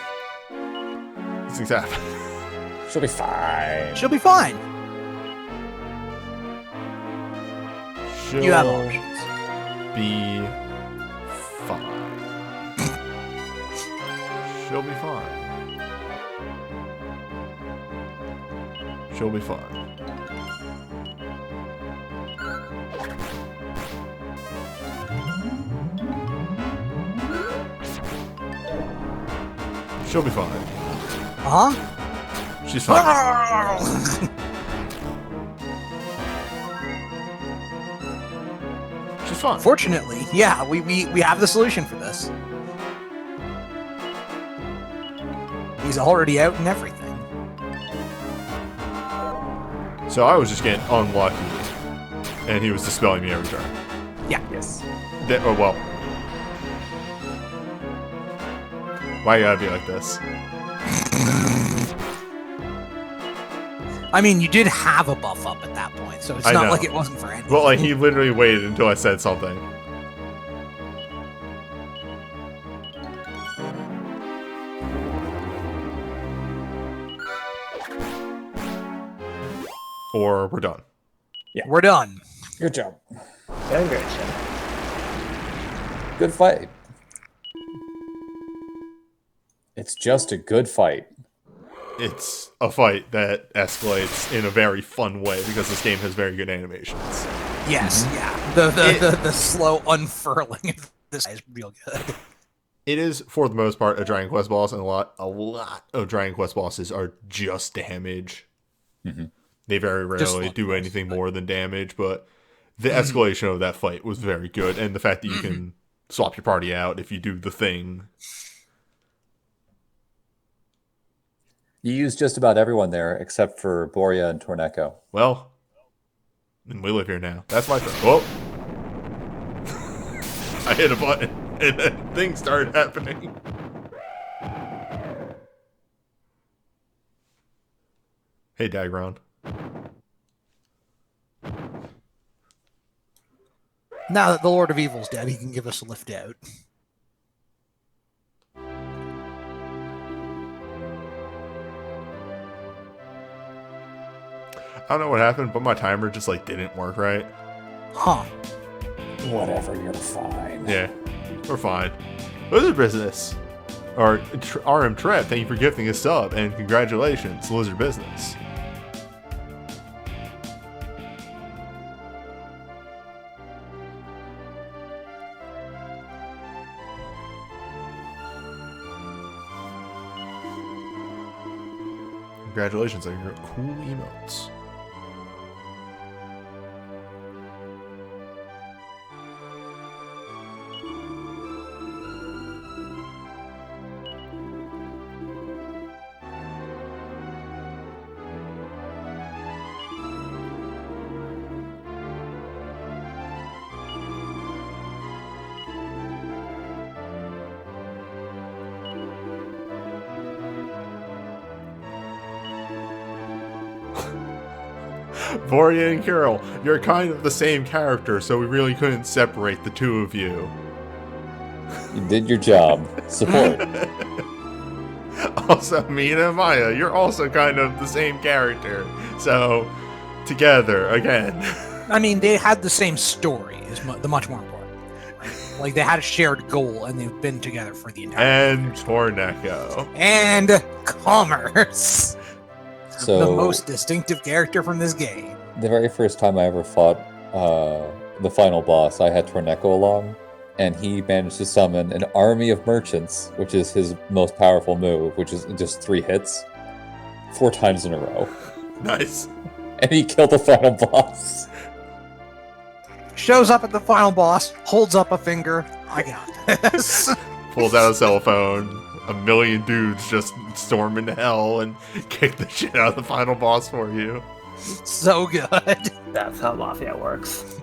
These things happen. She'll be fine. She'll be fine. You have She'll options. be fine. She'll be fine. She'll be fine. She'll be fine. Huh? She's fine. She's fine. Fortunately, yeah, we have the solution for this. He's already out and everything. So I was just getting unlucky, and he was dispelling me every turn. Yeah. Yes. Oh well. Why you gotta be like this? I mean, you did have a buff up at that point, so it's I not know. like it wasn't for anything. But like he literally waited until I said something. Or we're done. We're done. Good job. Very good, Jim. Good fight. It's just a good fight. It's a fight that escalates in a very fun way because this game has very good animations. Yes, yeah. The slow unfurling of this is real good. It is, for the most part, a Dragon Quest boss, and a lot of Dragon Quest bosses are just damage. Mm-hmm. They very rarely do anything more than damage, but the escalation of that fight was very good, and the fact that you can swap your party out if you do the thing. You used just about everyone there except for Boria and Torneko. Well, and we live here now. That's my turn. Whoa! I hit a button, and then things started happening. Hey, Dagron. Now that the Lord of Evil's dead, he can give us a lift out. I don't know what happened, but my timer just like didn't work right. Huh. Whatever, you're fine. Yeah, we're fine. Lizard Business. Or RM Trev, thank you for gifting a sub, and congratulations, Lizard Business. Congratulations on your cool emotes. Voria and Carol, you're kind of the same character, so we really couldn't separate the two of you. You did your job. Support. Also, Mina and Maya, you're also kind of the same character, so together again. I mean, they had the same story, is the much more important. Right? Like, they had a shared goal, and they've been together for the entire And Torneko. And Commerce. So The most distinctive character from this game. the very first time I ever fought the final boss, I had Torneko along, and he managed to summon an army of merchants, which is his most powerful move, which is just 3 hits, 4 times in a row. Nice. And he killed the final boss. Shows up at the final boss, holds up a finger. I got this. Pulls out a cell phone. A million dudes just storm into hell and kick the shit out of the final boss for you. So good. That's how Mafia works.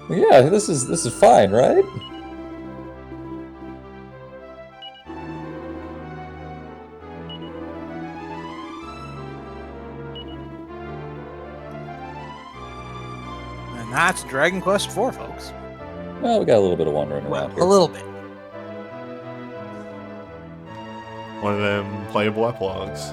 Yeah, this is fine, right? And that's Dragon Quest IV, folks. Well, we got a little bit of wandering Well, around a here. little bit. One of them playable epilogues.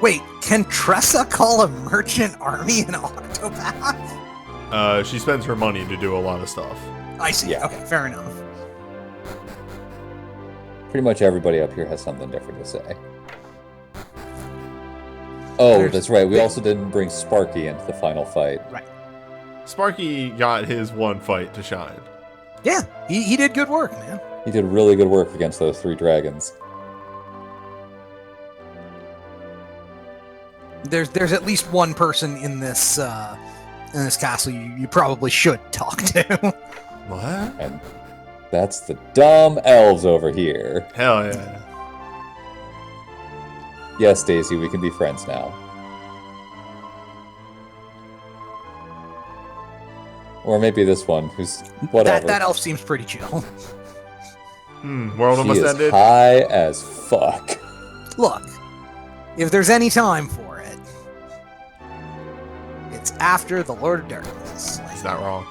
Wait, can Tressa call a merchant army an Octopath? She spends her money to do a lot of stuff. I see. Yeah. Okay, fair enough. Pretty much everybody up here has something different to say. Oh, that's right. We also didn't bring Sparky into the final fight. Right. Sparky got his one fight to shine. Yeah, he did good work, man. He did really good work against those 3 dragons. There's at least one person in this castle you probably should talk to. What? And that's the dumb elves over here. Hell yeah. Yes, Daisy, we can be friends now. Or maybe this one, who's whatever. That elf seems pretty chill. World She almost is ended. high as fuck. Look, if there's any time for it, it's after the Lord of Darkness. It's not wrong.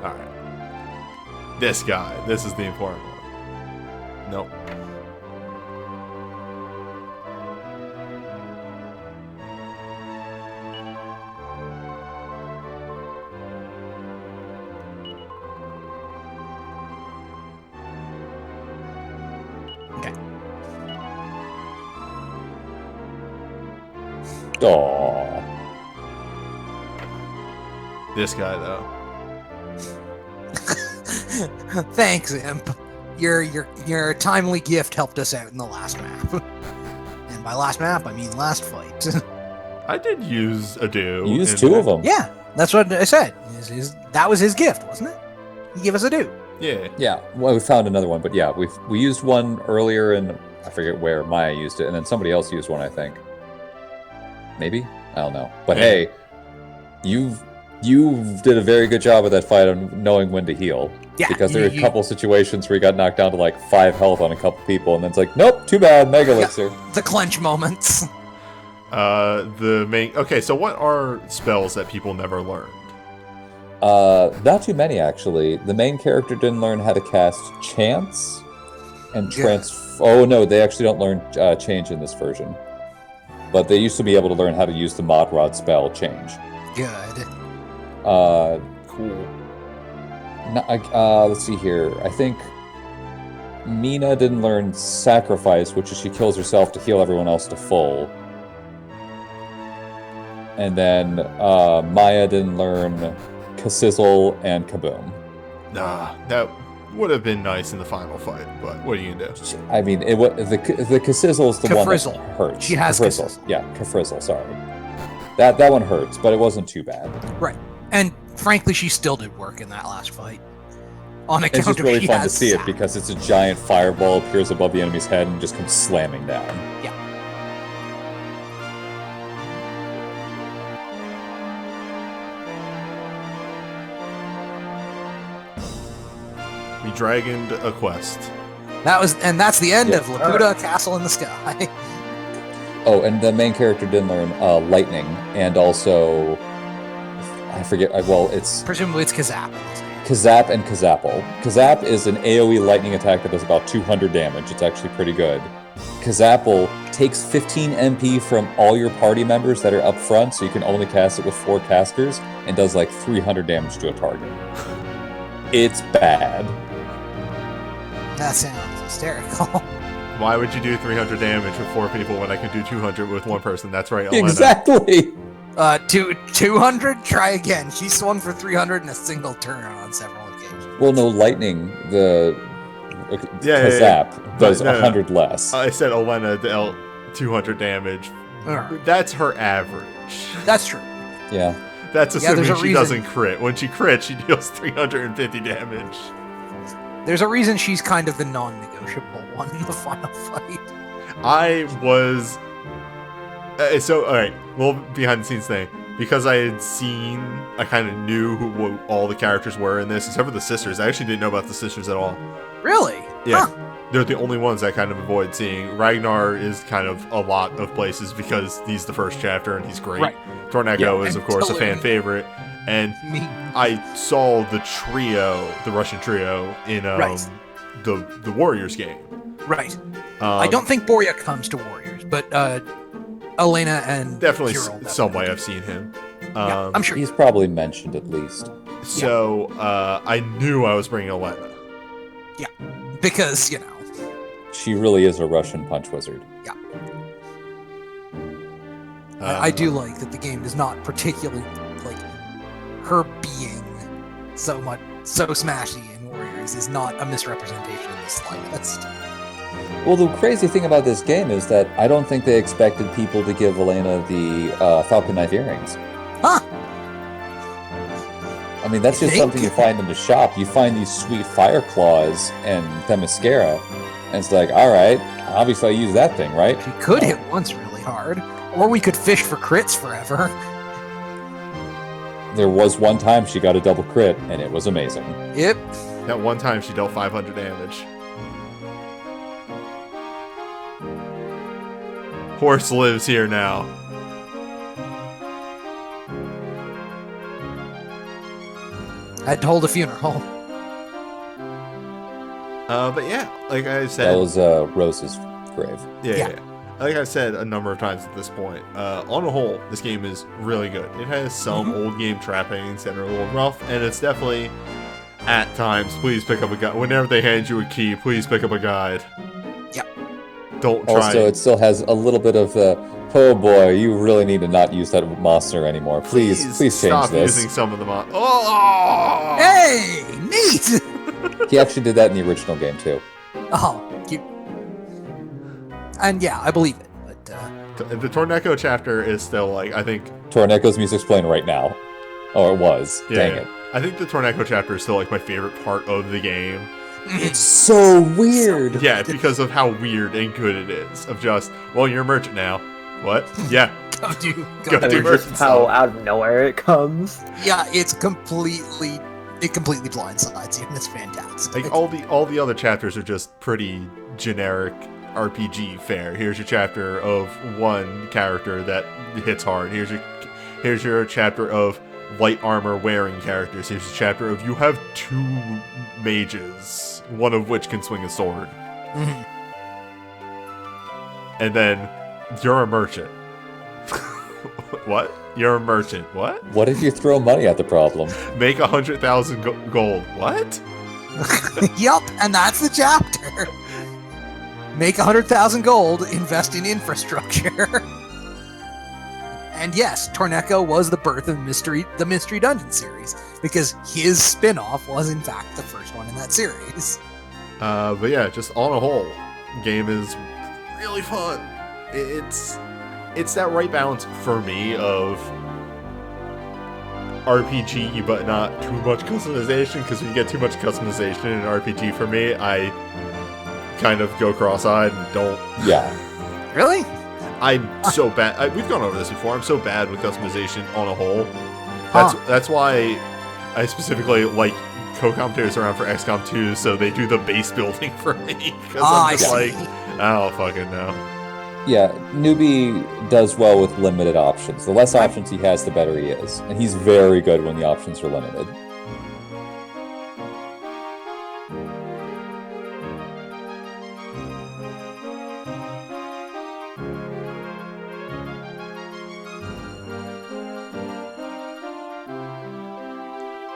Alright. This guy. This is the important one. Nope. Okay. Aww. This guy, though. Thanks, Imp. Your timely gift helped us out in the last map. And by last map, I mean last fight. I did use a do. You used 2 of them. Yeah, that's what I said. That was his gift, wasn't it? He gave us a do. Yeah. Yeah, well, we found another one, but yeah, we used one earlier, and I forget where Maya used it, and then somebody else used one, I think. Maybe? I don't know. But Yeah. hey, you did a very good job of that fight on knowing when to heal. Yeah, Because there were a couple situations where you got knocked down to like 5 health on a couple people, and then it's like, nope, too bad, Mega Elixir. The clench moments. The main. Okay, so what are spells that people never learned? Not too many, actually. The main character didn't learn how to cast Chance and Oh, no, they actually don't learn Change in this version. But they used to be able to learn how to use the Mod Rod spell Change. Good. Cool. Let's see here. I think Mina didn't learn Sacrifice, which is she kills herself to heal everyone else to full. And then Maya didn't learn Kassizzle and Kaboom. Nah, that would have been nice in the final fight, but what are you gonna do? I mean, the Kassizzle is the one Kafrizzle. that hurts. She has Kafrizzle. Kassizzle. Yeah, Kafrizzle, sorry. That one hurts, but it wasn't too bad. Right. And frankly, she still did work in that last fight. On account It's just of really she fun to has see it Zap. because it's a giant fireball appears above the enemy's head and just comes slamming down. Yeah. We dragoned a quest. That's the end Yeah. of Laputa Castle in the Sky. Oh, and the main character didn't learn Lightning, and also I forget. Well, it's Presumably it's Kazap. Kazap and Kazapple. Kazap is an AoE lightning attack that does about 200 damage. It's actually pretty good. Kazapple takes 15 MP from all your party members that are up front, so you can only cast it with 4 casters, and does like 300 damage to a target. It's bad. That sounds hysterical. Why would you do 300 damage with 4 people when I could do 200 with 1 person? That's right, Elena. Exactly! 200? Try again. She swung for 300 in a single turn on several occasions. Well, no, Lightning, the Kazap, does 100 less. I said Elena dealt 200 damage. Alright. That's her average. That's true. Yeah. That's assuming there's a she reason. doesn't crit. When she crits, she deals 350 damage. There's a reason she's kind of the non-negotiable one in the final fight. I was... so, alright, little behind the scenes thing. Because I had seen, I kind of knew who all the characters were in this, except for the sisters. I actually didn't know about the sisters at all. Really? Yeah. Huh. they're the only ones I kind of avoid seeing. Ragnar is kind of a lot of places because he's the first chapter and he's great. Right. Torneko is, of course, a fan Totally. favorite. And I saw the trio, the Russian trio, in the Warriors game. Right. I don't think Borya comes to Warriors, but Elena and definitely Kirill some way do. I've seen him. Yeah, I'm sure. He's probably mentioned at least. So I knew I was bringing Elena. Yeah, because, She really is a Russian punch wizard. Yeah. I do like that the game is not particularly, her being so smashy in Warriors is not a misrepresentation in the slightest. Well, the crazy thing about this game is that I don't think they expected people to give Elena the Falcon Knife earrings. Huh? I mean, that's just something you find in the shop. You find these sweet fire claws and Themyscira, and it's like, all right, obviously I use that thing, right? She could hit once really hard, or we could fish for crits forever. There was one time she got a double crit, and it was amazing. Yep. That one time she dealt 500 damage. Horse lives here now. Had to hold a funeral. But yeah, like I said, That was Rose's grave. yeah. Like I said a number of times at this point, on a whole, this game is really good. It has some old game trappings that are a little rough, and it's definitely, at times, please pick up a guide. Whenever they hand you a key, please pick up a guide. Yep. Don't try. Also, it still has a little bit of oh boy, you really need to not use that monster anymore. Please change stop this. using some of them on. Oh! Hey, neat! He actually did that in the original game too. Oh, cute. And yeah, I believe it. But The Torneko chapter is still I think. Torneko's music's playing right now. Oh, it was. Dang it. I think the Torneko chapter is still my favorite part of the game. It's so weird. Yeah, because of how weird and good it is. Of just, well, you're a merchant now. What? Yeah. go do Go I do mean, merchant just how stuff. out of nowhere it comes. Yeah, it completely blindsides you, and it's fantastic. Like all the other chapters are just pretty generic RPG fare. Here's your chapter of one character that hits hard. Here's your chapter of light armor wearing characters. Here's a chapter of you have 2 mages, one of which can swing a sword. Mhm. And then you're a merchant. What? You're a merchant. What? What if you throw money at the problem? Make 100,000 gold. What? Yup, and that's the chapter. Make 100,000 gold, invest in infrastructure. And yes, Torneko was the birth of the Mystery Dungeon series, because his spin-off was in fact the first one in that series. But yeah, just on a whole, game is really fun. It's that right balance for me of RPG, but not too much customization, because when you get too much customization in an RPG for me, I kind of go cross-eyed and don't. Yeah. Really? I'm so bad. We've gone over this before. I'm so bad with customization on a whole. That's why I specifically like co-commentators around for XCOM 2, so they do the base building for me. Because I'm just I see. I don't fucking know. Yeah, Newbie does well with limited options. The less options he has, the better he is. And he's very good when the options are limited.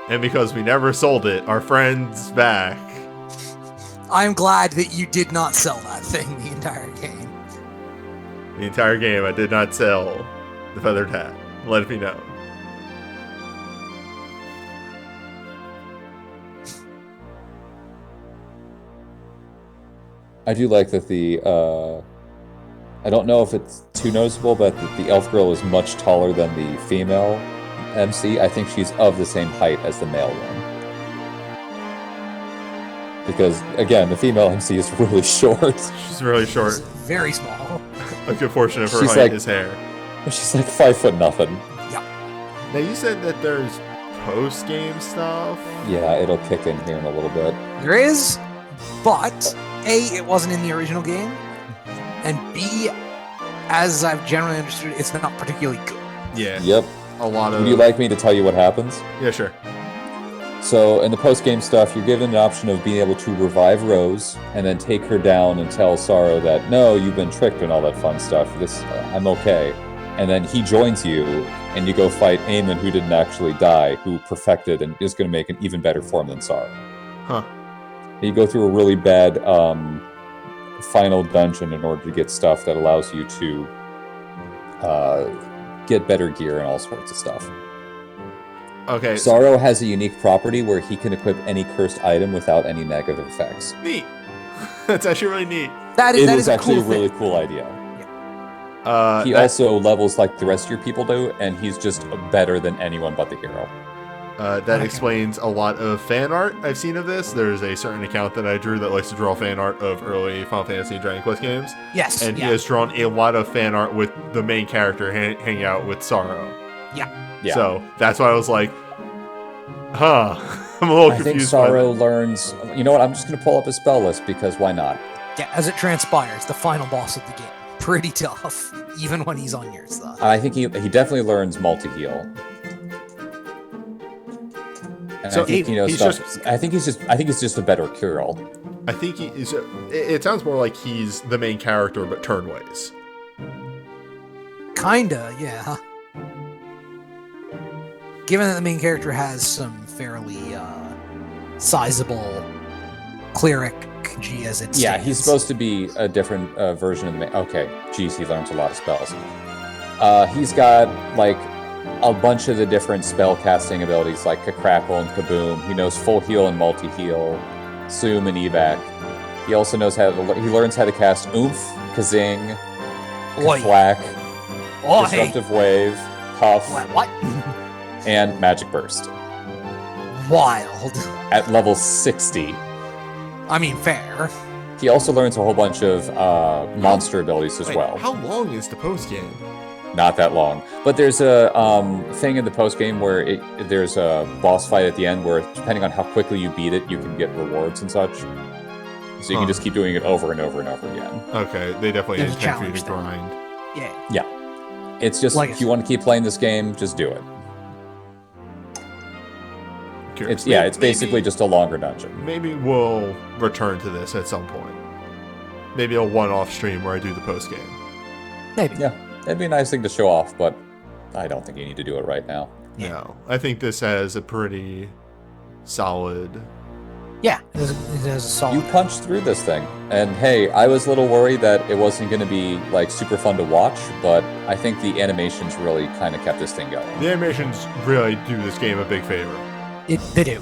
And because we never sold it, our friend's back. I'm glad that you did not sell that thing the entire game. The entire game, I did not sell the feathered hat. Let it be known. I do like that I don't know if it's too noticeable, but that the elf girl is much taller than the female MC. I think she's of the same height as the male one. Because, again, the female MC is really short. She's really short. Very small. A good portion of her She's height like- is hair. She's like 5'0" nothing. Now, you said that there's post-game stuff? Yeah, it'll kick in here in a little bit. There is, but A, it wasn't in the original game, and B, as I've generally understood, it's not particularly good. Yeah. Yep. A lot of. Would you like me to tell you what happens? Yeah, sure. So in the post-game stuff, you're given an option of being able to revive Rose and then take her down and tell Sorrow that, no, you've been tricked and all that fun stuff. I'm okay. And then he joins you, and you go fight Eamon, who didn't actually die, who perfected and is going to make an even better form than Sorrow. Huh. You go through a really bad final dungeon in order to get stuff that allows you to get better gear and all sorts of stuff. Okay. Sorrow has a unique property where he can equip any cursed item without any negative effects. Neat. That's actually really neat. That is actually a a really thing. cool idea. He also levels like the rest of your people do, and he's just better than anyone but the hero. That explains a lot of fan art I've seen of this. There's a certain account that I drew that likes to draw fan art of early Final Fantasy and Dragon Quest games. Yes. And he has drawn a lot of fan art with the main character hanging out with Sorrow. Yeah. So that's why I was like, huh. I'm a little confused. I think Sorrow learns... You know what? I'm just going to pull up his spell list because why not? Yeah, as it transpires, the final boss of the game. Pretty tough, even when he's on your side. I think he definitely learns multi-heal. And So I think he knows he's stuff. I think he's just a better Kirill. I think he is. It sounds more like he's the main character, but turnways. Kinda, yeah. Given that the main character has some fairly sizable cleric G as it stands. Yeah, he's supposed to be a different version of the main... Okay, geez, he learns a lot of spells. He's got, like, a bunch of the different spell casting abilities, like Crackle and Kaboom. He knows full heal and multi-heal, Zoom and Evac. He also knows how to... He learns how to cast Oomph, Kazing, Thwack, Disruptive Wave, Puff, What? and Magic Burst. Wild. At level 60. I mean, fair. He also learns a whole bunch of monster abilities as well. How long is the post game? Not that long. But there's a thing in the post game where there's a boss fight at the end where, depending on how quickly you beat it, you can get rewards and such. So you can just keep doing it over and over and over again. Okay, they definitely There's a intend for you challenge to there. grind. Yeah. Yeah. It's just, Like if you want to keep playing this game, just do it. Curious. It's basically just a longer dungeon. Maybe we'll return to this at some point. Maybe a one-off stream where I do the post game. Maybe. Yeah, it'd be a nice thing to show off, but I don't think you need to do it right now. Yeah. No, I think this has a pretty solid. Yeah, it has a solid. You punched through this thing, and hey, I was a little worried that it wasn't going to be like super fun to watch, but I think the animations really kind of kept this thing going. The animations really do this game a big favor. They do.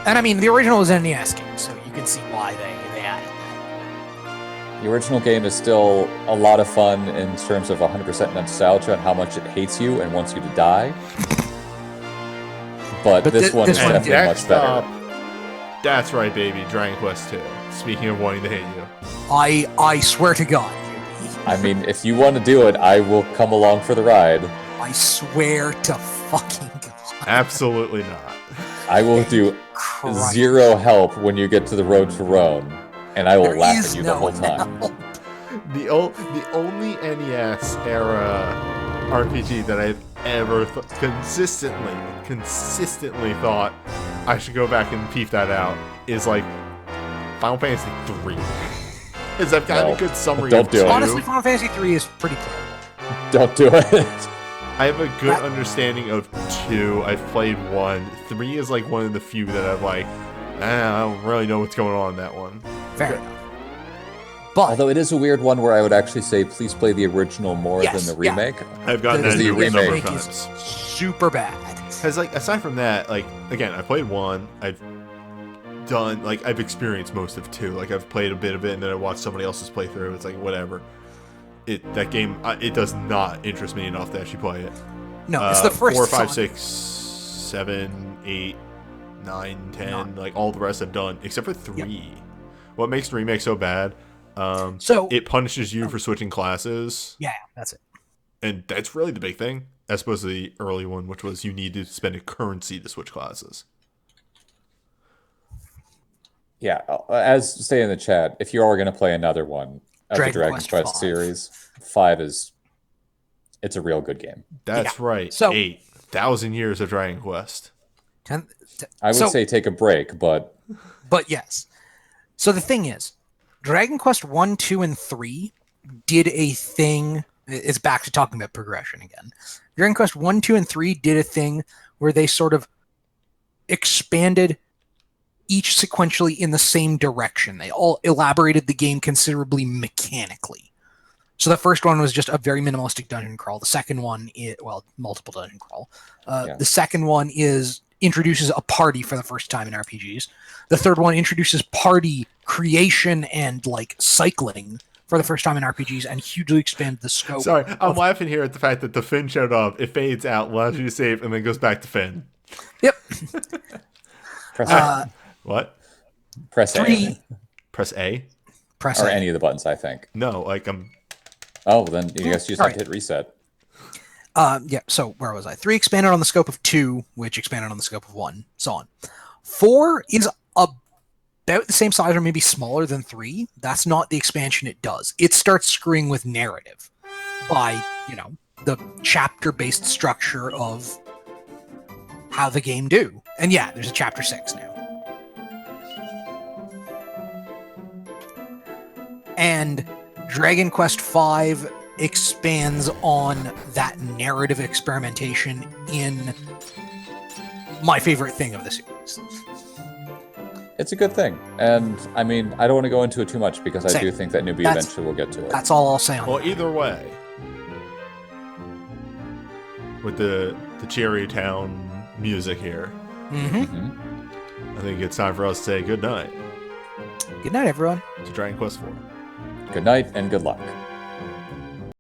And I mean, the original was an NES game, so you can see why they added that. The original game is still a lot of fun in terms of 100% nostalgia and how much it hates you and wants you to die. But this one is definitely much better. That's right, baby. Dragon Quest 2. Speaking of wanting to hate you. I swear to God. I mean, if you want to do it, I will come along for the ride. I swear to fucking God. Absolutely not. I will do Christ. zero help when you get to the road to Rome, and I will There laugh is at you no the whole time. help. The only NES era RPG that I've ever consistently thought I should go back and peep that out is like Final Fantasy 3. Because I've got a good summary don't of do it. 2. Honestly, Final Fantasy 3 is pretty cool. Don't do it. I have a good understanding of 2. I've played 1. 3 is like one of the few that I'm like, I don't really know what's going on in that one. Fair enough. But Although it is a weird one where I would actually say, please play the original more Yes, than the yeah. remake. I've gotten that the into a number of remake is times. super bad. Because, like, aside from that, like, again, I played 1. I've experienced most of 2. Like, I've played a bit of it, and then I watched somebody else's playthrough. It's like, whatever. That game, it does not interest me enough to actually play it. No, it's the first 4, 5, Sonic. 6, 7, 8, 9, 10, like, all the rest I've done, except for 3. Yep. What makes the remake so bad, So it punishes you for switching classes, yeah, that's it. and that's really the big thing, as opposed to the early one, which was you need to spend a currency to switch classes. Yeah, as say in the chat, if you are going to play another one of the Dragon Dragon Quest Quest V. series, 5 it's a real good game. That's right. So- 8,000 years of Dragon Quest. I would say take a break, but yes. So the thing is, Dragon Quest 1, 2, and 3 did a thing. It's back to talking about progression again. Dragon Quest 1, 2, and 3 did a thing where they sort of expanded each sequentially in the same direction. They all elaborated the game considerably mechanically. So the first one was just a very minimalistic dungeon crawl. The second one, multiple dungeon crawl. The second one introduces a party for the first time in RPGs. The third one introduces party creation and like cycling for the first time in RPGs and hugely expanded the scope. Sorry, I'm laughing here at the fact that the Finn showed up. It fades out, allows you to save, and then goes back to Finn. Yep. press What? press A. Press A? Press Or A. any of the buttons, I think. No, like I'm. Oh, then you guys just have Alright. to hit reset. So where was I? 3 expanded on the scope of 2, which expanded on the scope of 1, so on. 4 is about the same size or maybe smaller than 3. That's not the expansion it does. It starts screwing with narrative by, the chapter-based structure of how the game do. And yeah, there's a chapter 6 now. And Dragon Quest V expands on that narrative experimentation in my favorite thing of the series. It's a good thing. And, I mean, I don't want to go into it too much because I Same. do think that Newbie That's- eventually will get to it. That's all I'll say on Well, that. either way, with the Cherry Town music here, Mm-hmm. I think it's time for us to say good night Good night, everyone. to Dragon Quest IV. Good night and good luck.